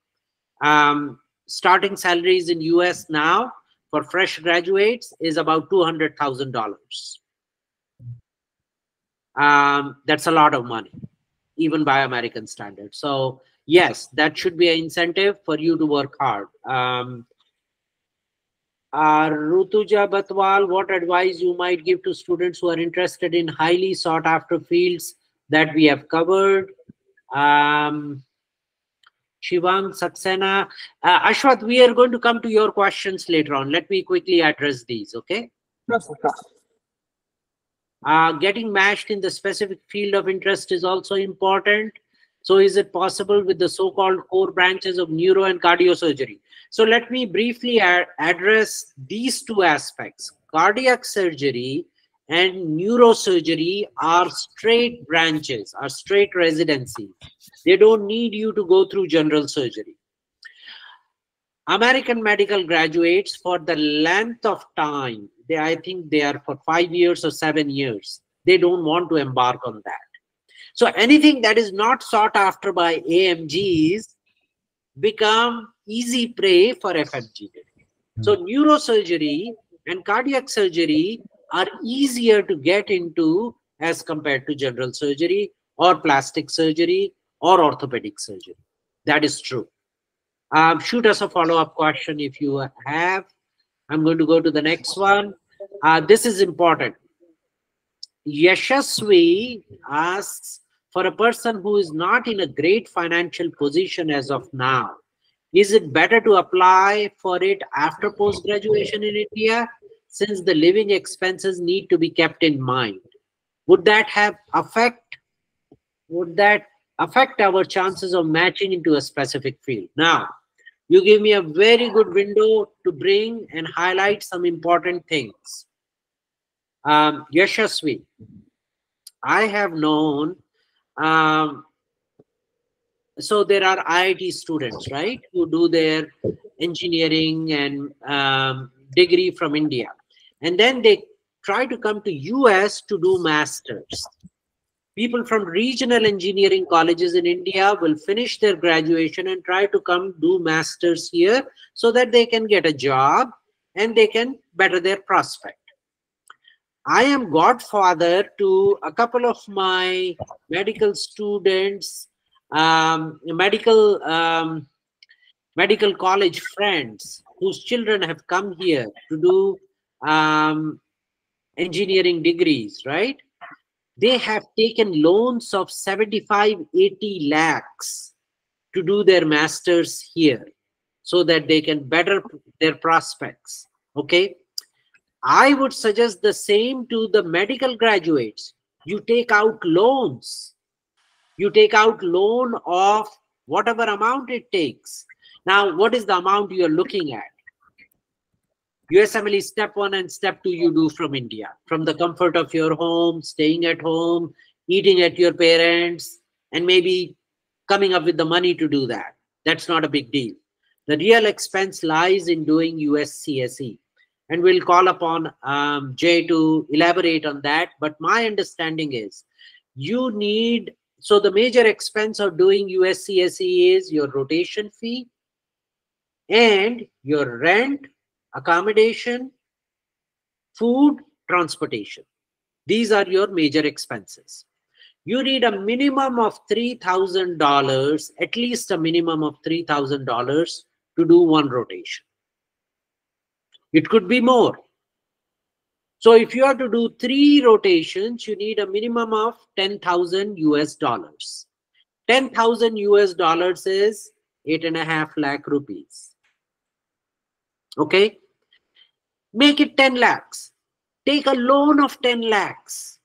Starting salaries in US now for fresh graduates is about $200,000. That's a lot of money, even by American standards. So yes, that should be an incentive for you to work hard. Rutuja Batwal, what advice you might give to students who are interested in highly sought after fields that we have covered? Shivang Saxena. Ashwath, we are going to come to your questions later on. Let me quickly address these, okay? Yes, sir. Getting matched in the specific field of interest is also important. So is it possible with the so-called core branches of neuro and cardiosurgery? So let me briefly address these two aspects. Cardiac surgery and neurosurgery are straight branches, are straight residencies. They don't need you to go through general surgery. American medical graduates, for the length of time, I think they are for 5 years or 7 years, they don't want to embark on that. So anything that is not sought after by AMGs become easy prey for FMG. So neurosurgery and cardiac surgery are easier to get into as compared to general surgery or plastic surgery or orthopedic surgery. That is true. Shoot us a follow-up question if you have. I'm going to go to the next one. This is important. Yashaswi asks, for a person who is not in a great financial position as of now, is it better to apply for it after post-graduation in India, since the living expenses need to be kept in mind? Would that affect our chances of matching into a specific field? Now, you give me a very good window to bring and highlight some important things. Yashasvi, I have known, so there are IIT students, right, who do their engineering and degree from India. And then they try to come to US to do masters. People from regional engineering colleges in India will finish their graduation and try to come do masters here so that they can get a job and they can better their prospect. I am godfather to a couple of my medical students, medical college friends whose children have come here to do engineering degrees, right? They have taken loans of 75-80 lakhs to do their masters here so that they can better their prospects. Okay. I would suggest the same to the medical graduates. You take out loans. You take out loan of whatever amount it takes. Now, what is the amount you are looking at? USMLE step 1 and step 2 you do from India, from the comfort of your home, staying at home, eating at your parents, and maybe coming up with the money to do that. That's not a big deal. The real expense lies in doing USCSE. And we'll call upon Jay to elaborate on that. But my understanding is you need, so the major expense of doing USCSE is your rotation fee and your rent, accommodation, food, transportation. These are your major expenses. You need a minimum of $3,000, at least a minimum of $3,000 to do one rotation. It could be more. So if you have to do 3 rotations, you need a minimum of 10,000 US dollars. 10,000 US dollars is 8.5 lakh rupees. Okay? Make it 10 lakhs. Take a loan of 10 lakhs.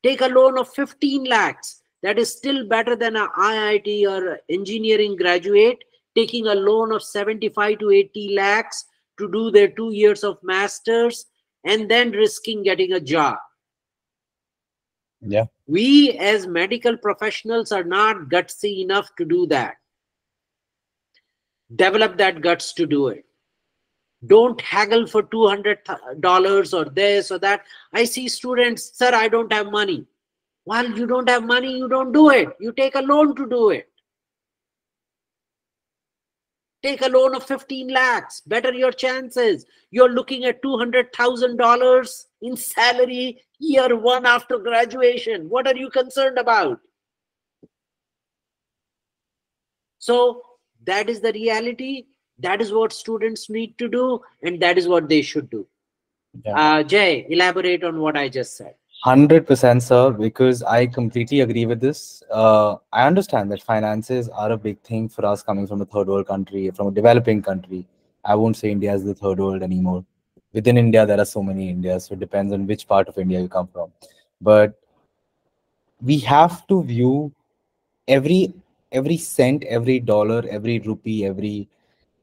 Take a loan of 15 lakhs. That is still better than an IIT or engineering graduate taking a loan of 75 to 80 lakhs to do their 2 years of masters and then risking getting a job. Yeah. We as medical professionals are not gutsy enough to do that. Develop that guts to do it. Don't haggle for $200 or this or that. I see students, sir, I don't have money. Well, you don't have money, you don't do it. You take a loan to do it. Take a loan of 15 lakhs. Better your chances. You're looking at $200,000 in salary year 1 after graduation. What are you concerned about? So that is the reality. That is what students need to do, and that is what they should do. Yeah. Jay, elaborate on what I just said. 100%, sir, because I completely agree with this. I understand that finances are a big thing for us coming from a third world country, from a developing country. I won't say India is the third world anymore. Within India, there are so many Indias, so it depends on which part of India you come from. But we have to view every cent, every dollar, every rupee, every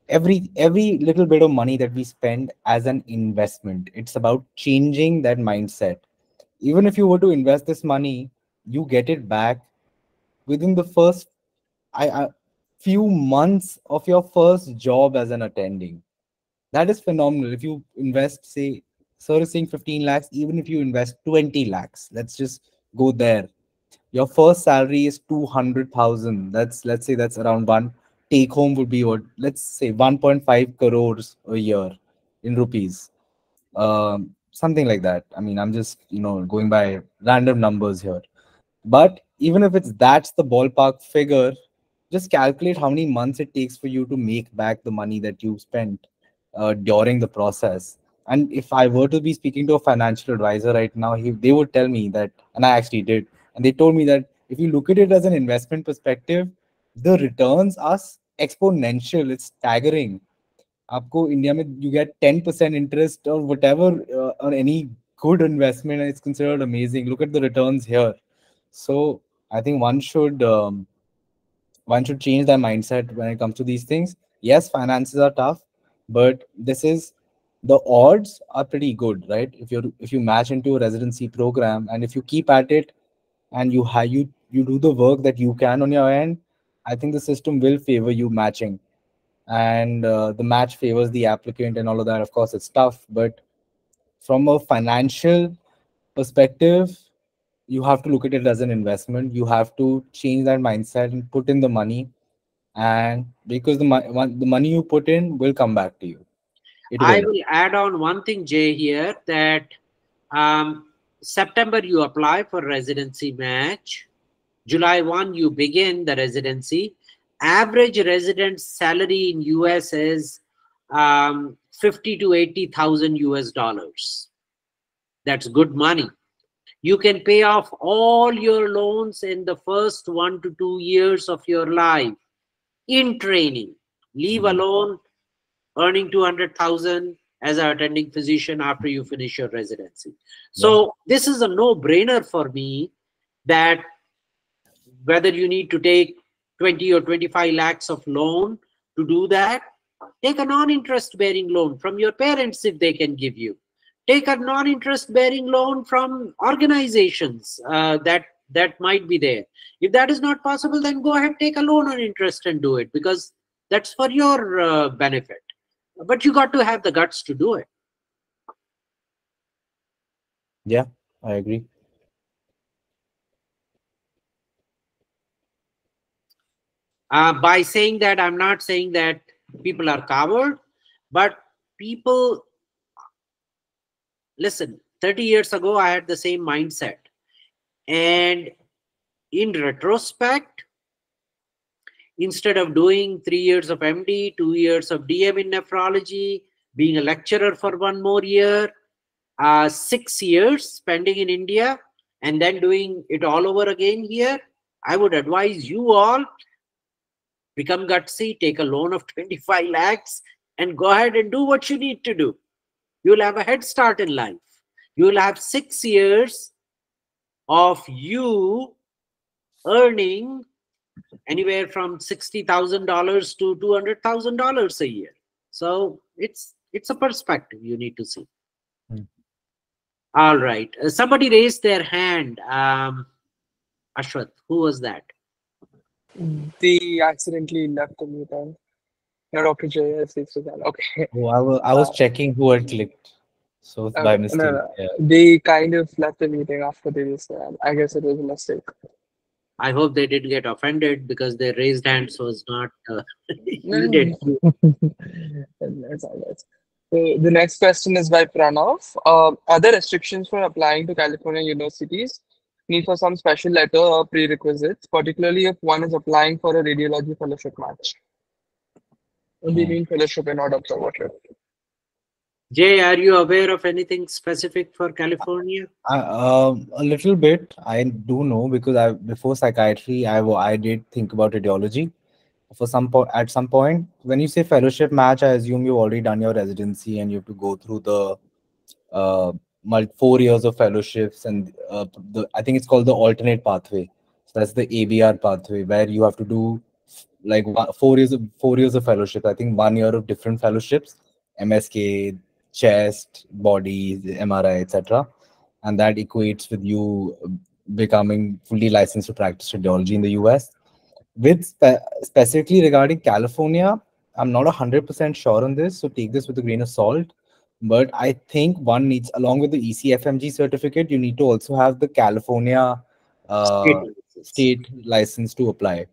little bit of money that we spend as an investment. It's about changing that mindset. Even if you were to invest this money, you get it back within the first few months of your first job as an attending. That is phenomenal. If you invest, say, sir is saying 15 lakhs, even if you invest 20 lakhs, let's just go there. Your first salary is 200,000. Let's say that's around one. Take home would be what? Let's say 1.5 crores a year in rupees. Something like that. I mean, I'm just, going by random numbers here. But even if that's the ballpark figure, just calculate how many months it takes for you to make back the money that you spent during the process. And if I were to be speaking to a financial advisor right now, they would tell me that, and I actually did, and they told me that if you look at it as an investment perspective, the returns are exponential. It's staggering. आपको India में you get 10% interest or whatever on any good investment, and it's considered amazing. Look at the returns here. So I think one should change their mindset when it comes to these things. Yes, finances are tough, but the odds are pretty good, right? If you match into a residency program, and if you keep at it, and you do the work that you can on your end, I think the system will favor you matching. And the match favors the applicant and all of that. Of course, it's tough, but from a financial perspective, you have to look at it as an investment. You have to change that mindset and put in the money, and because the money you put in will come back to you. I will add on one thing, Jay, here, that September you apply for residency match. July 1 you begin the residency. Average resident salary in US is 50 to 80,000 US dollars. That's good money. You can pay off all your loans in the first 1 to 2 years of your life in training, leave alone earning 200,000 as an attending physician after you finish your residency. So this is a no-brainer for me, that whether you need to take 20 or 25 lakhs of loan to do that, take a non-interest bearing loan from your parents if they can give you. Take a non-interest bearing loan from organizations that that might be there. If that is not possible, then go ahead, take a loan on interest and do it, because that's for your benefit. But you got to have the guts to do it. Yeah, I agree. By saying that, I'm not saying that people are coward, but people, listen, 30 years ago, I had the same mindset. And in retrospect, instead of doing 3 years of MD, 2 years of DM in nephrology, being a lecturer for 1 more year, 6 years spending in India, and then doing it all over again here, I would advise you all, become gutsy, take a loan of 25 lakhs and go ahead and do what you need to do. You'll have a head start in life. You will have 6 years of you earning anywhere from $60,000 to $200,000 a year. So it's a perspective you need to see. All right. Somebody raised their hand. Ashwath, who was that? They accidentally left the meeting. No, Dr. Jai has raised his hand. Okay. Oh, I was checking who had clicked. So by Okay. mistake. No. Yeah. They kind of left the meeting after they raised their hand. I guess it was a mistake. I hope they didn't get offended because their raised hands was not No. needed. That's all right. So the next question is by Pranav. Are there restrictions for applying to California universities? Need for some special letter or prerequisites, particularly if one is applying for a radiology fellowship match? What do you mean fellowship and not observership? Jay, are you aware of anything specific for California? A little bit. I do know because before psychiatry, I did think about radiology. For at some point, when you say fellowship match, I assume you've already done your residency and you have to go through the 4 years of fellowships, and I think it's called the alternate pathway. So that's the ABR pathway where you have to do like 4 years of fellowship. I think 1 year of different fellowships, MSK, chest, body, MRI, etc. And that equates with you becoming fully licensed to practice radiology in the US. With specifically regarding California, I'm not 100% sure on this, so take this with a grain of salt. But I think one needs, along with the ECFMG certificate, you need to also have the California state license to apply.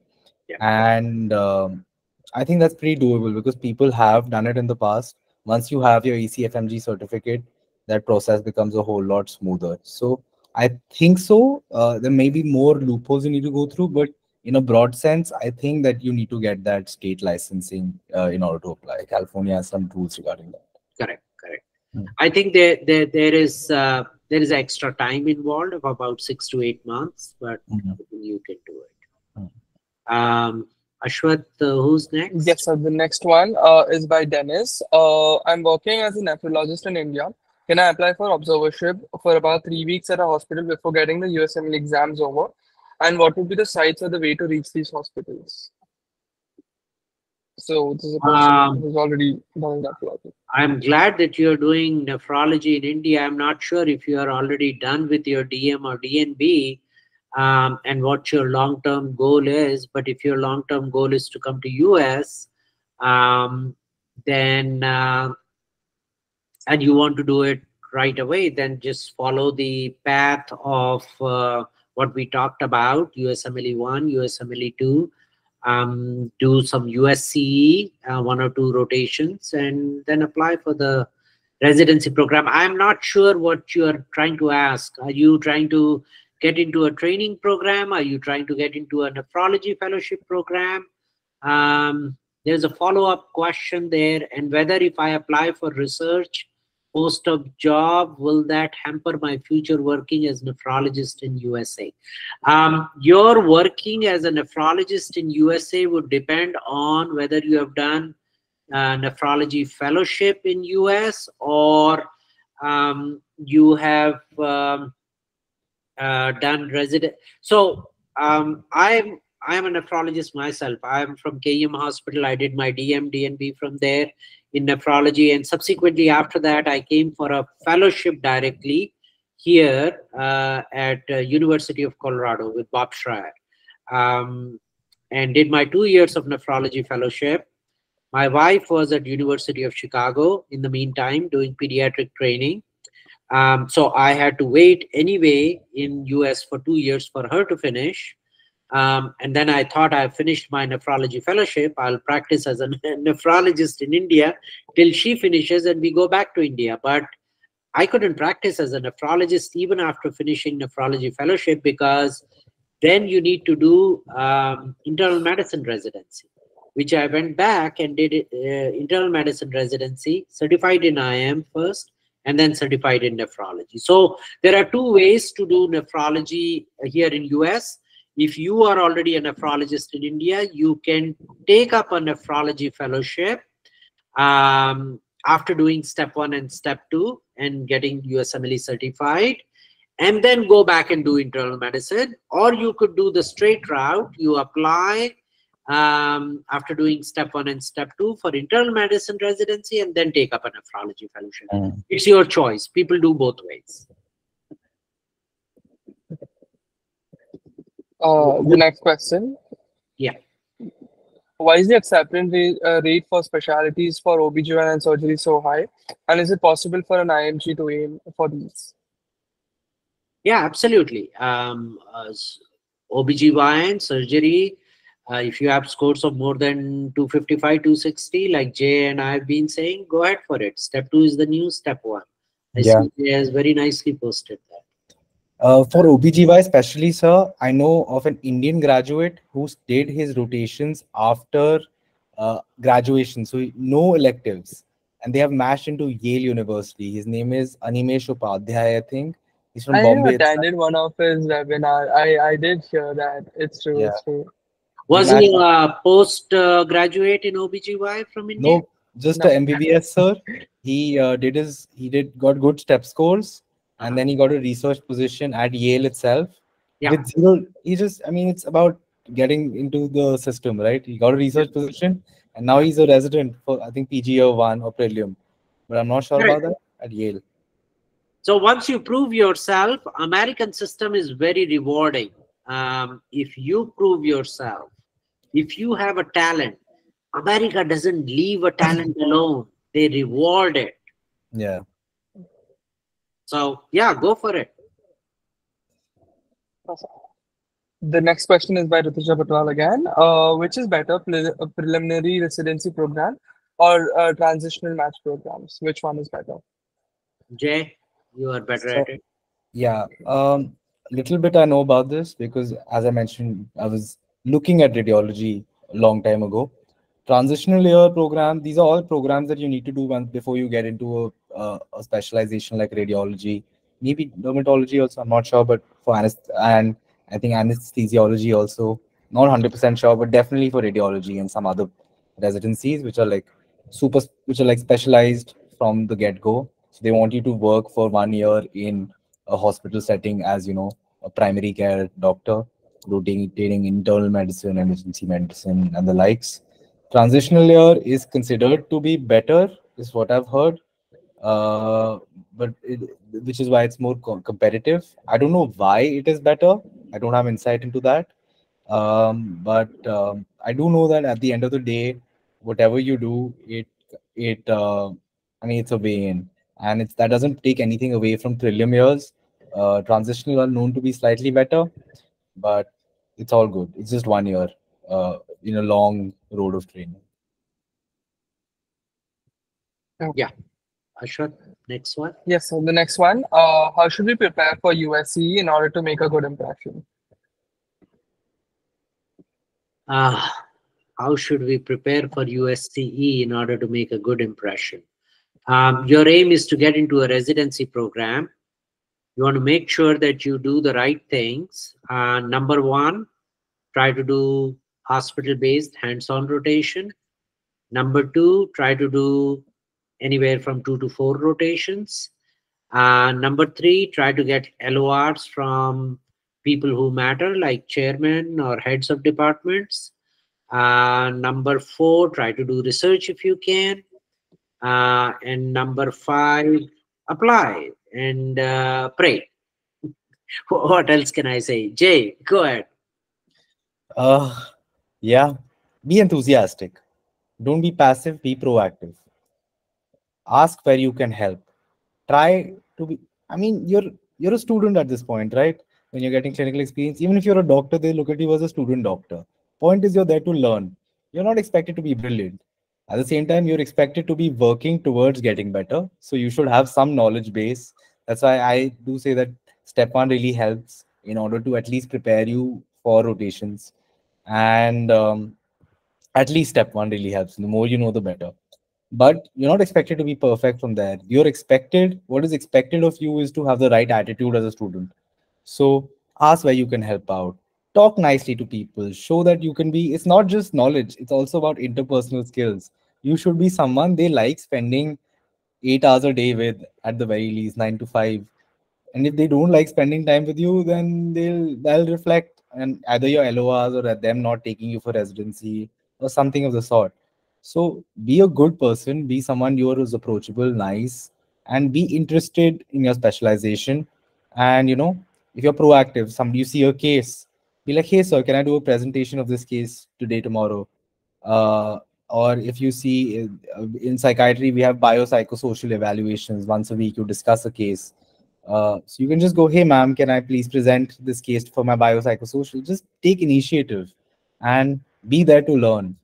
Yeah. And I think that's pretty doable because people have done it in the past. Once you have your ECFMG certificate, that process becomes a whole lot smoother. So I think so. There may be more loopholes you need to go through, but in a broad sense, I think that you need to get that state licensing in order to apply. California has some rules regarding that. Correct. I think there is extra time involved of about 6 to 8 months, but you can do it. Ashwath, who's next? Yes, sir. The next one is by Dennis. I'm working as a nephrologist in India. Can I apply for observership for about 3 weeks at a hospital before getting the USMLE exams over? And what would be the sites or the way to reach these hospitals? So this is a person who's already done that. I'm glad that you're doing nephrology in India. I'm not sure if you are already done with your DM or DNB and what your long-term goal is. But if your long-term goal is to come to US, then and you want to do it right away, then just follow the path of what we talked about, USMLE 1, USMLE 2. Do some USCE, 1 or 2 rotations, and then apply for the residency program. I'm not sure what you are trying to ask. Are you trying to get into a training program? Are you trying to get into a nephrology fellowship program? There's a follow-up question there, and whether if I apply for research post-op job, will that hamper my future working as nephrologist in USA? Your working as a nephrologist in USA would depend on whether you have done nephrology fellowship in US or you have done resident. So I am a nephrologist myself. I'm from KM Hospital. I did my DM, DNB from there in nephrology, and subsequently after that I came for a fellowship directly here at University of Colorado with Bob Schreier, and did my 2 years of nephrology fellowship. My wife was at University of Chicago in the meantime doing pediatric training. So I had to wait anyway in US for 2 years for her to finish. And then I thought I finished my nephrology fellowship. I'll practice as a nephrologist in India till she finishes and we go back to India. But I couldn't practice as a nephrologist even after finishing nephrology fellowship, because then you need to do internal medicine residency, which I went back and did internal medicine residency, certified in IM first, and then certified in nephrology. So there are 2 ways to do nephrology here in US. If you are already a nephrologist in India, you can take up a nephrology fellowship after doing step 1 and step 2 and getting USMLE certified, and then go back and do internal medicine. Or you could do the straight route. You apply after doing step 1 and step 2 for internal medicine residency and then take up a nephrology fellowship. It's your choice. People do both ways. The next question. Yeah. Why is the acceptance rate for specialties for OBGYN and surgery so high? And is it possible for an IMG to aim for these? Yeah, absolutely. OBGYN, surgery, if you have scores of more than 255, 260, like Jay and I have been saying, go ahead for it. Step 2 is the new step 1. I see Jay has very nicely posted that. For OBGY especially, sir, I know of an Indian graduate who did his rotations after graduation, so no electives, and they have matched into Yale University. His name is Animesh Upadhyay, I think. He's from I Bombay. attended one of his webinar. I did hear that. It's true. Yeah. It's true. Was he a post-graduate in OBGY from India? No, just a MBBS, sir. He got good step scores, and then he got a research position at Yale itself. Yeah. With zero, it's about getting into the system, right? He got a research position, and now he's a resident for, I think, PG year 1 or prelim, but I'm not sure about that, at Yale. So once you prove yourself, American system is very rewarding. If you prove yourself, if you have a talent, America doesn't leave a talent alone. They reward it. Yeah. So yeah, go for it. The next question is by Rituja Patwal again. Which is better, preliminary residency program or transitional match programs? Which one is better? Jay, you are better at it. Yeah, little bit I know about this because, as I mentioned, I was looking at radiology a long time ago. Transitional year program, these are all programs that you need to do once before you get into a specialization like radiology, maybe dermatology also, I'm not sure, but for and I think anesthesiology also, not 100% sure, but definitely for radiology and some other residencies which are like specialized from the get-go. So they want you to work for 1 year in a hospital setting as, a primary care doctor, rotating internal medicine, emergency medicine, and the likes. Transitional year is considered to be better, is what I've heard, which is why it's more competitive. I don't know why it is better. I don't have insight into that. But I do know that at the end of the day, whatever you do, it's a way in, and that doesn't take anything away from prelim years. Transitional are known to be slightly better, but it's all good. It's just 1 year in a long road of training. Yeah. Ashwat, next one. Yes, so the next one. How should we prepare for USCE in order to make a good impression? How should we prepare for USCE in order to make a good impression? Your aim is to get into a residency program. You want to make sure that you do the right things. Number 1, try to do hospital-based hands-on rotation. Number 2, try to do anywhere from 2 to 4 rotations. Number 3, try to get LORs from people who matter, like chairmen or heads of departments. Number 4, try to do research if you can. And number 5, apply and pray. What else can I say? Jay, go ahead. Yeah, be enthusiastic. Don't be passive, be proactive. Ask where you can help. Try to be, I mean, you're a student at this point, right? When you're getting clinical experience, even if you're a doctor, they look at you as a student doctor. Point is, you're there to learn. You're not expected to be brilliant. At the same time, you're expected to be working towards getting better. So you should have some knowledge base. That's why I do say that step one really helps in order to at least prepare you for rotations. And at least step one really helps. The more you know, the better. But you're not expected to be perfect from there. You're expected, what is expected of you is to have the right attitude as a student. So ask where you can help out. Talk nicely to people. Show that you can be, it's not just knowledge, it's also about interpersonal skills. You should be someone they like spending 8 hours a day with, at the very least, 9 to 5. And if they don't like spending time with you, then they'll reflect and either your LORs or at them not taking you for residency or something of the sort. So be a good person, be someone who's approachable, nice, and be interested in your specialization. And if you're proactive, somebody you see a case, be like, hey sir, can I do a presentation of this case today, tomorrow? Uh, or if you see in psychiatry, we have biopsychosocial evaluations. Once a week, you discuss a case. So you can just go, hey, ma'am, can I please present this case for my biopsychosocial? Just take initiative and be there to learn.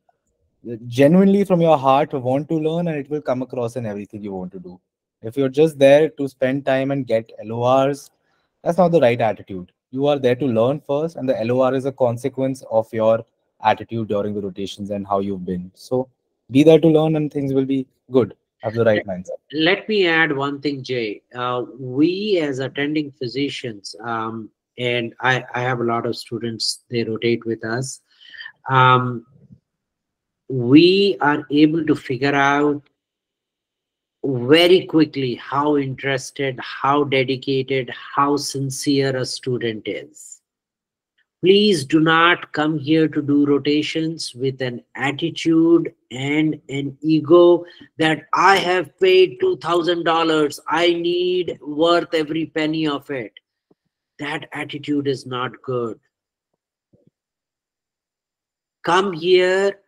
Genuinely from your heart, want to learn, and it will come across in everything you want to do. If you're just there to spend time and get LORs, that's not the right attitude. You are there to learn first, and the LOR is a consequence of your attitude during the rotations and how you've been. So be there to learn, and things will be good. Have the right mindset. Let me add one thing, Jay. We as attending physicians, and I have a lot of students, they rotate with us. We are able to figure out very quickly how interested, how dedicated, how sincere a student is. Please do not come here to do rotations with an attitude and an ego that I have paid $2,000. I need worth every penny of it. That attitude is not good. Come here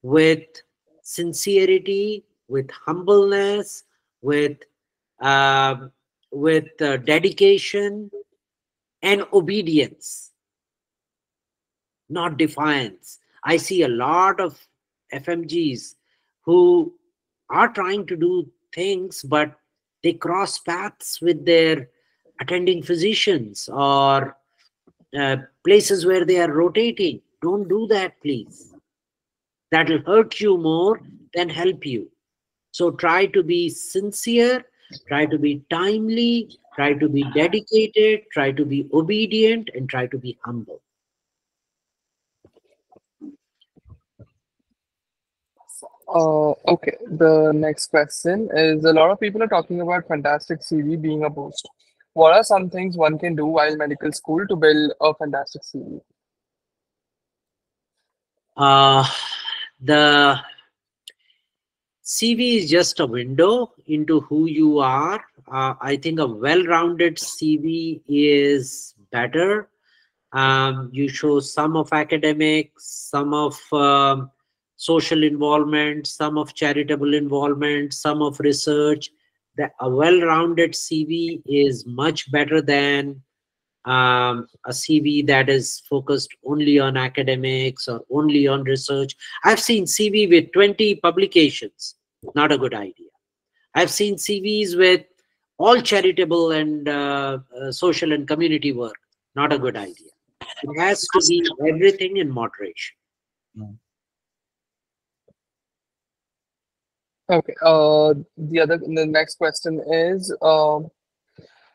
with sincerity, with humbleness, with dedication and obedience, not defiance. I see a lot of FMGs who are trying to do things, but they cross paths with their attending physicians or places where they are rotating. Don't do that, please. That will hurt you more than help you. So try to be sincere, try to be timely, try to be dedicated, try to be obedient, and try to be humble. Okay, the next question is a lot of people are talking about fantastic CV being a boost. What are some things one can do while medical school to build a fantastic CV? The CV is just a window into who you are. I think a well-rounded CV is better. You show some of academics, some of social involvement, some of charitable involvement, some of research. A well-rounded CV is much better than a CV that is focused only on academics or only on research. I've seen CV with 20 publications, not a good idea. I've seen CVs with all charitable and social and community work, not a good idea. It has to be everything in moderation. Okay, the next question is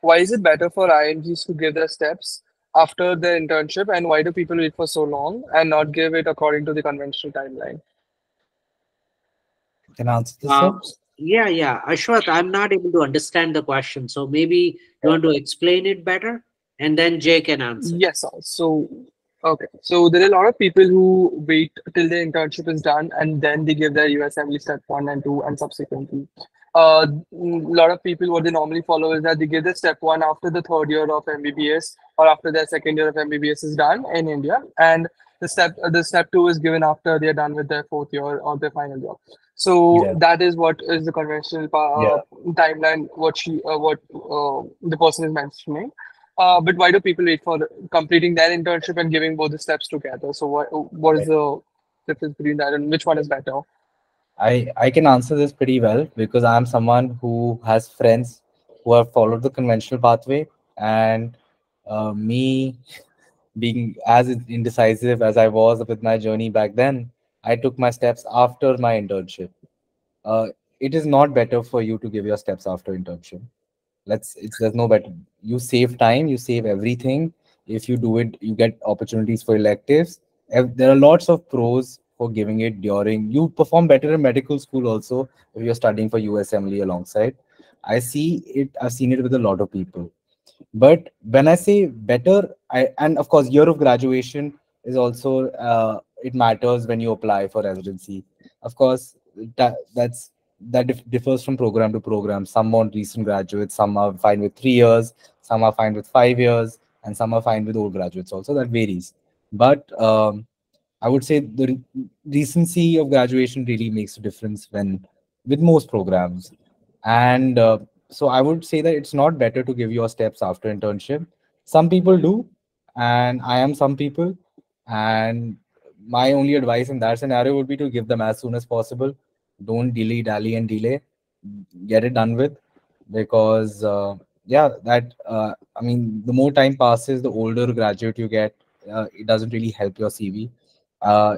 why is it better for IMGs to give their steps after their internship, and why do people wait for so long and not give it according to the conventional timeline? Can I answer this, sir? Yeah. Ashwath, I'm not able to understand the question. So maybe you want to explain it better and then Jay can answer. Yes, sir. So, okay. So there are a lot of people who wait till their internship is done and then they give their USMLE step 1 and 2 and subsequently. A lot of people, what they normally follow is that they give their step 1 after the third year of MBBS or after their second year of MBBS is done in India, and the step two is given after they're done with their fourth year or their final year. So Yeah. that is what is the conventional Yeah. timeline. What the person is mentioning. But why do people wait for completing their internship and giving both the steps together? So what is the difference between that, and which one is better? I can answer this pretty well because I'm someone who has friends who have followed the conventional pathway, and me being as indecisive as I was with my journey back then, I took my steps after my internship. Uh, it is not better for you to give your steps after internship. There's no better. You save time, you save everything. If you do it, you get opportunities for electives. There are lots of pros for giving it during. You perform better in medical school also if you're studying for USMLE alongside. I've seen it with a lot of people. But when I say better, and of course year of graduation is also it matters when you apply for residency. Of course, that differs from program to program. Some want recent graduates, some are fine with 3 years, some are fine with 5 years, and some are fine with old graduates also. That varies. But I would say the recency of graduation really makes a difference when with most programs. And so I would say that it's not better to give your steps after internship. Some people do, and I am some people. And my only advice in that scenario would be to give them as soon as possible. Don't dilly dally and delay. Get it done with, because yeah, I mean, the more time passes, the older graduate you get. It doesn't really help your CV.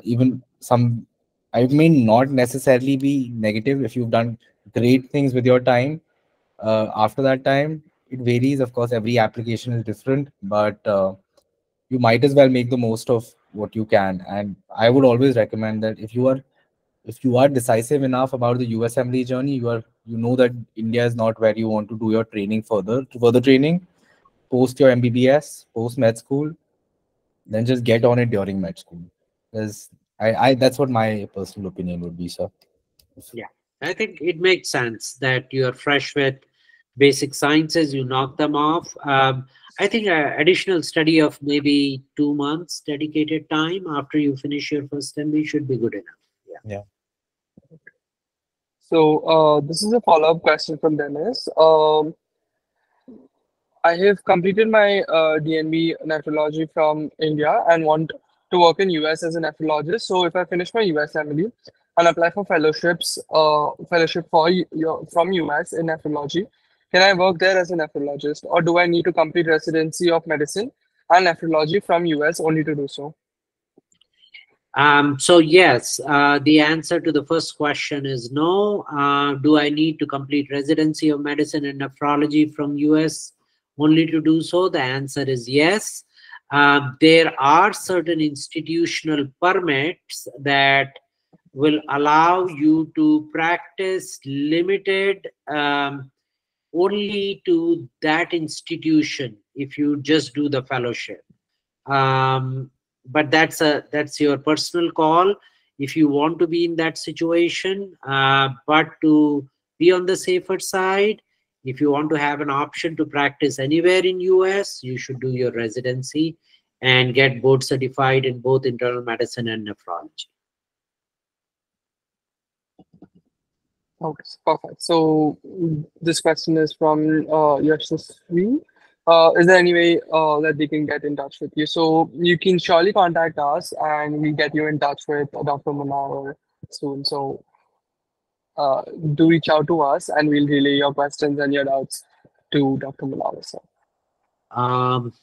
Even some, I may not necessarily be negative if you've done great things with your time. After that time, it varies. Of course, every application is different, but you might as well make the most of what you can. And I would always recommend that if you are decisive enough about the USMLE journey, you know that India is not where you want to do your training further training, post your MBBS, post med school, then just get on it during med school. Because that's what my personal opinion would be, sir. Yeah, I think it makes sense that you're fresh with basic sciences, you knock them off. I think additional study of maybe 2 months dedicated time after you finish your first MB should be good enough. Yeah. Yeah. So this is a follow-up question from Dennis. I have completed my DNB nephrology from India and want to work in US as a nephrologist. So if I finish my USMLE and apply for fellowship from US in nephrology, can I work there as a nephrologist, or do I need to complete residency of medicine and nephrology from US only to do so? So yes, the answer to the first question is no. Do I need to complete residency of medicine and nephrology from US only to do so? The answer is yes. There are certain institutional permits that will allow you to practice limited only to that institution if you just do the fellowship. But that's your personal call if you want to be in that situation. But to be on the safer side, if you want to have an option to practice anywhere in US, you should do your residency and get board certified in both internal medicine and nephrology. Okay, perfect. So this question is from Yashasvi. Is there any way that they can get in touch with you? So you can surely contact us, and we'll get you in touch with Dr. Munawar soon. So do reach out to us, and we'll relay your questions and your doubts to Dr. Munawar, sir. Um,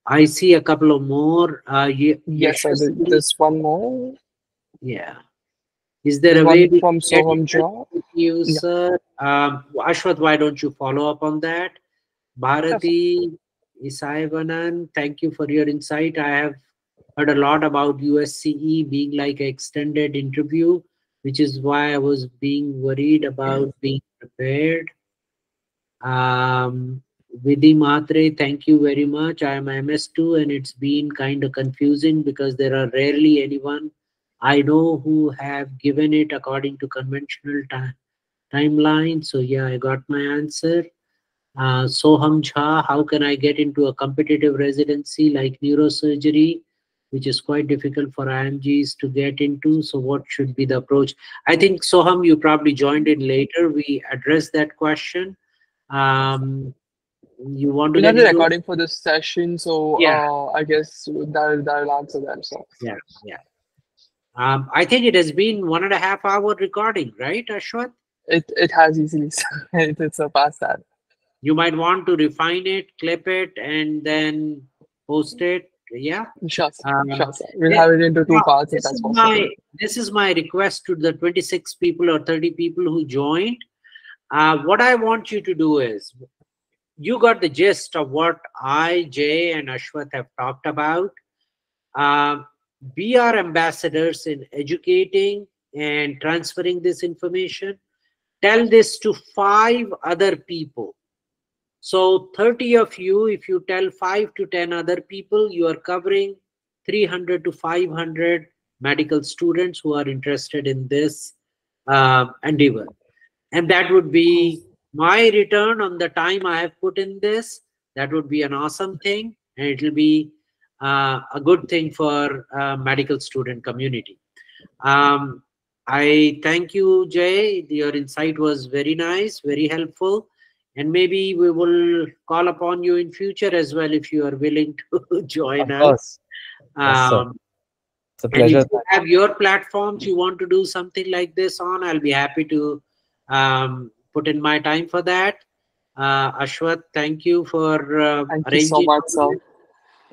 I see a couple of more. Yes, sir. There's one more. Yeah. Is there There's a way one we from can get Soham in touch Jha. with you, Yeah. sir? Ashwath, why don't you follow up on that? Bharati Isaivanan, thank you for your insight. I have heard a lot about USCE being like an extended interview, which is why I was being worried about being prepared. Vidhi Matre, thank you very much. I am MS2 and it's been kind of confusing because there are rarely anyone I know who have given it according to conventional timeline. So yeah, I got my answer. Soham Jha, how can I get into a competitive residency like neurosurgery, which is quite difficult for IMGs to get into? So what should be the approach? I think Soham, you probably joined in later. We addressed that question. You want to We'll have get the into it? recording for this session, so Yeah, I guess that'll answer them. So yeah, yeah. I think it has been 1.5 hour recording, right, Ashwat? it has easily it surpassed that. You might want to refine it, clip it, and then post it. Yeah. Sure, sir. Um, Sure, sir. We'll eh, have it into two now, parts if that's possible. this is my request to the 26 people or 30 people who joined. What I want you to do is, you got the gist of what I, Jay, and Ashwath have talked about. Um, be our ambassadors in educating and transferring this information. Tell this to 5 other people. So 30 of you, if you tell 5 to 10 other people, you are covering 300 to 500 medical students who are interested in this endeavor. And that would be my return on the time I have put in this. That would be an awesome thing. And it will be a good thing for medical student community. Um, I thank you, Jay. Your insight was very nice, very helpful. And maybe we will call upon you in future as well if you are willing to join Of us. course. Yes, sir. Um, It's a and if pleasure. you have your platforms you want to do something like this on, I'll be happy to put in my time for that. Ashwath, thank you for Thank you so arranging much, all sir.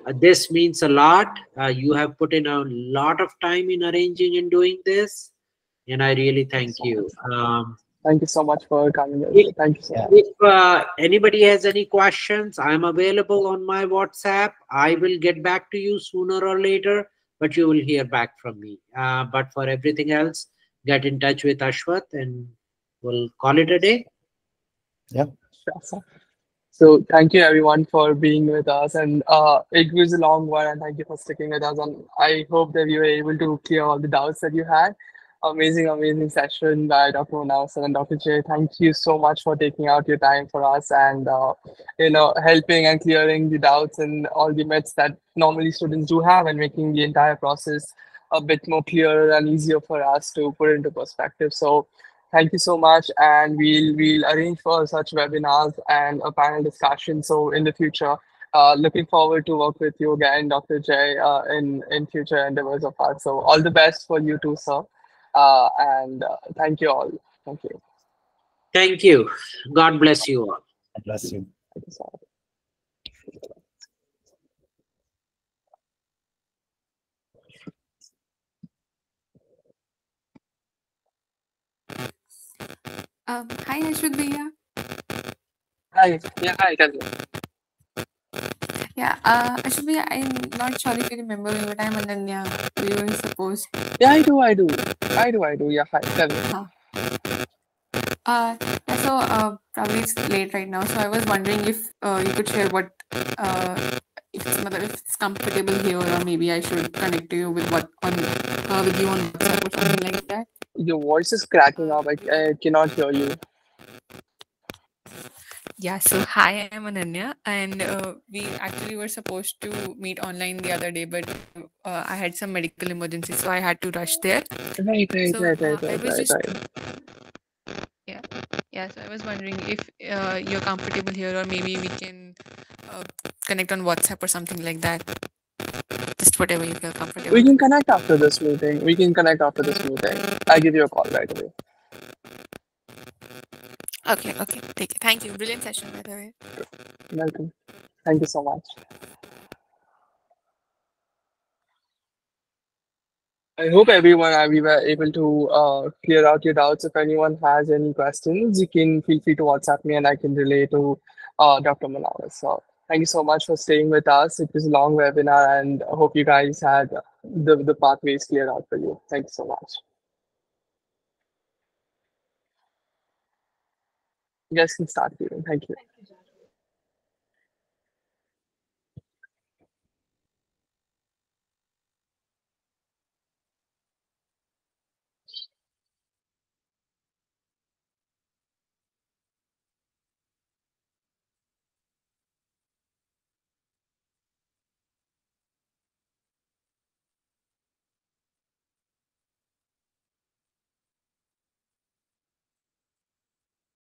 this. This means a lot. You have put in a lot of time in arranging and doing this, and I really Thank you thank so much. you. Thank you so much for coming If, in. Thank you so Yeah. much. if anybody has any questions, I'm available on my WhatsApp. I will get back to you sooner or later, but you will hear back from me. But for everything else, get in touch with Ashwath and we'll call it a day. Yeah. Sure, sir. So thank you everyone for being with us, and it was a long one, and thank you for sticking with us. And I hope that you were able to clear all the doubts that you had. Amazing, amazing session by Dr. Munawar and Dr. Jay. Thank you so much for taking out your time for us and helping and clearing the doubts and all the myths that normally students do have, and making the entire process a bit more clearer and easier for us to put into perspective. So thank you so much, and we'll arrange for such webinars and a panel discussion. So in the future, looking forward to work with you again, Dr. Jay, in future endeavors of ours. So all the best for you too, sir. And thank you all. Thank you. Thank you. God bless you all. God bless you. Thank you so much. Hi, Ashwat Bhaiya. Hi. Yeah. Hi. Tell me. Yeah, Ashwat Bhaiya, I'm not sure if you remember me, but I'm Ananya. We were supposed. Yeah, I do. I do. I do. I do. Yeah. Hi. Tell me. Uh, yeah, so probably it's late right now. So I was wondering if you could share what if it's comfortable here, or maybe I should connect to you with with you on WhatsApp or something like that. Your voice is cracking Uh, up. I cannot hear you. Yeah, so hi, I'm Ananya, and we actually were supposed to meet online the other day, but I had some medical emergency, so I had to rush there. Right. Right. So Right. Right. I Right. was Right. just Right. yeah, yeah. So I was wondering if you're comfortable here, or maybe we can uh, connect on WhatsApp or something like that. Just whatever you feel We comfortable can with. connect after this meeting. We can connect after this meeting. I'll give you a call right away. Okay, okay, take it. Thank you. Brilliant session, by the way. Welcome. Thank you so much. I hope everyone we were able to clear out your doubts. If anyone has any questions, you can feel free to WhatsApp me and I can relay to Dr. Munawar. So thank you so much for staying with us. It was a long webinar and I hope you guys had the pathways cleared out for you. Thank you so much. You guys can start, Kieran. Thank you.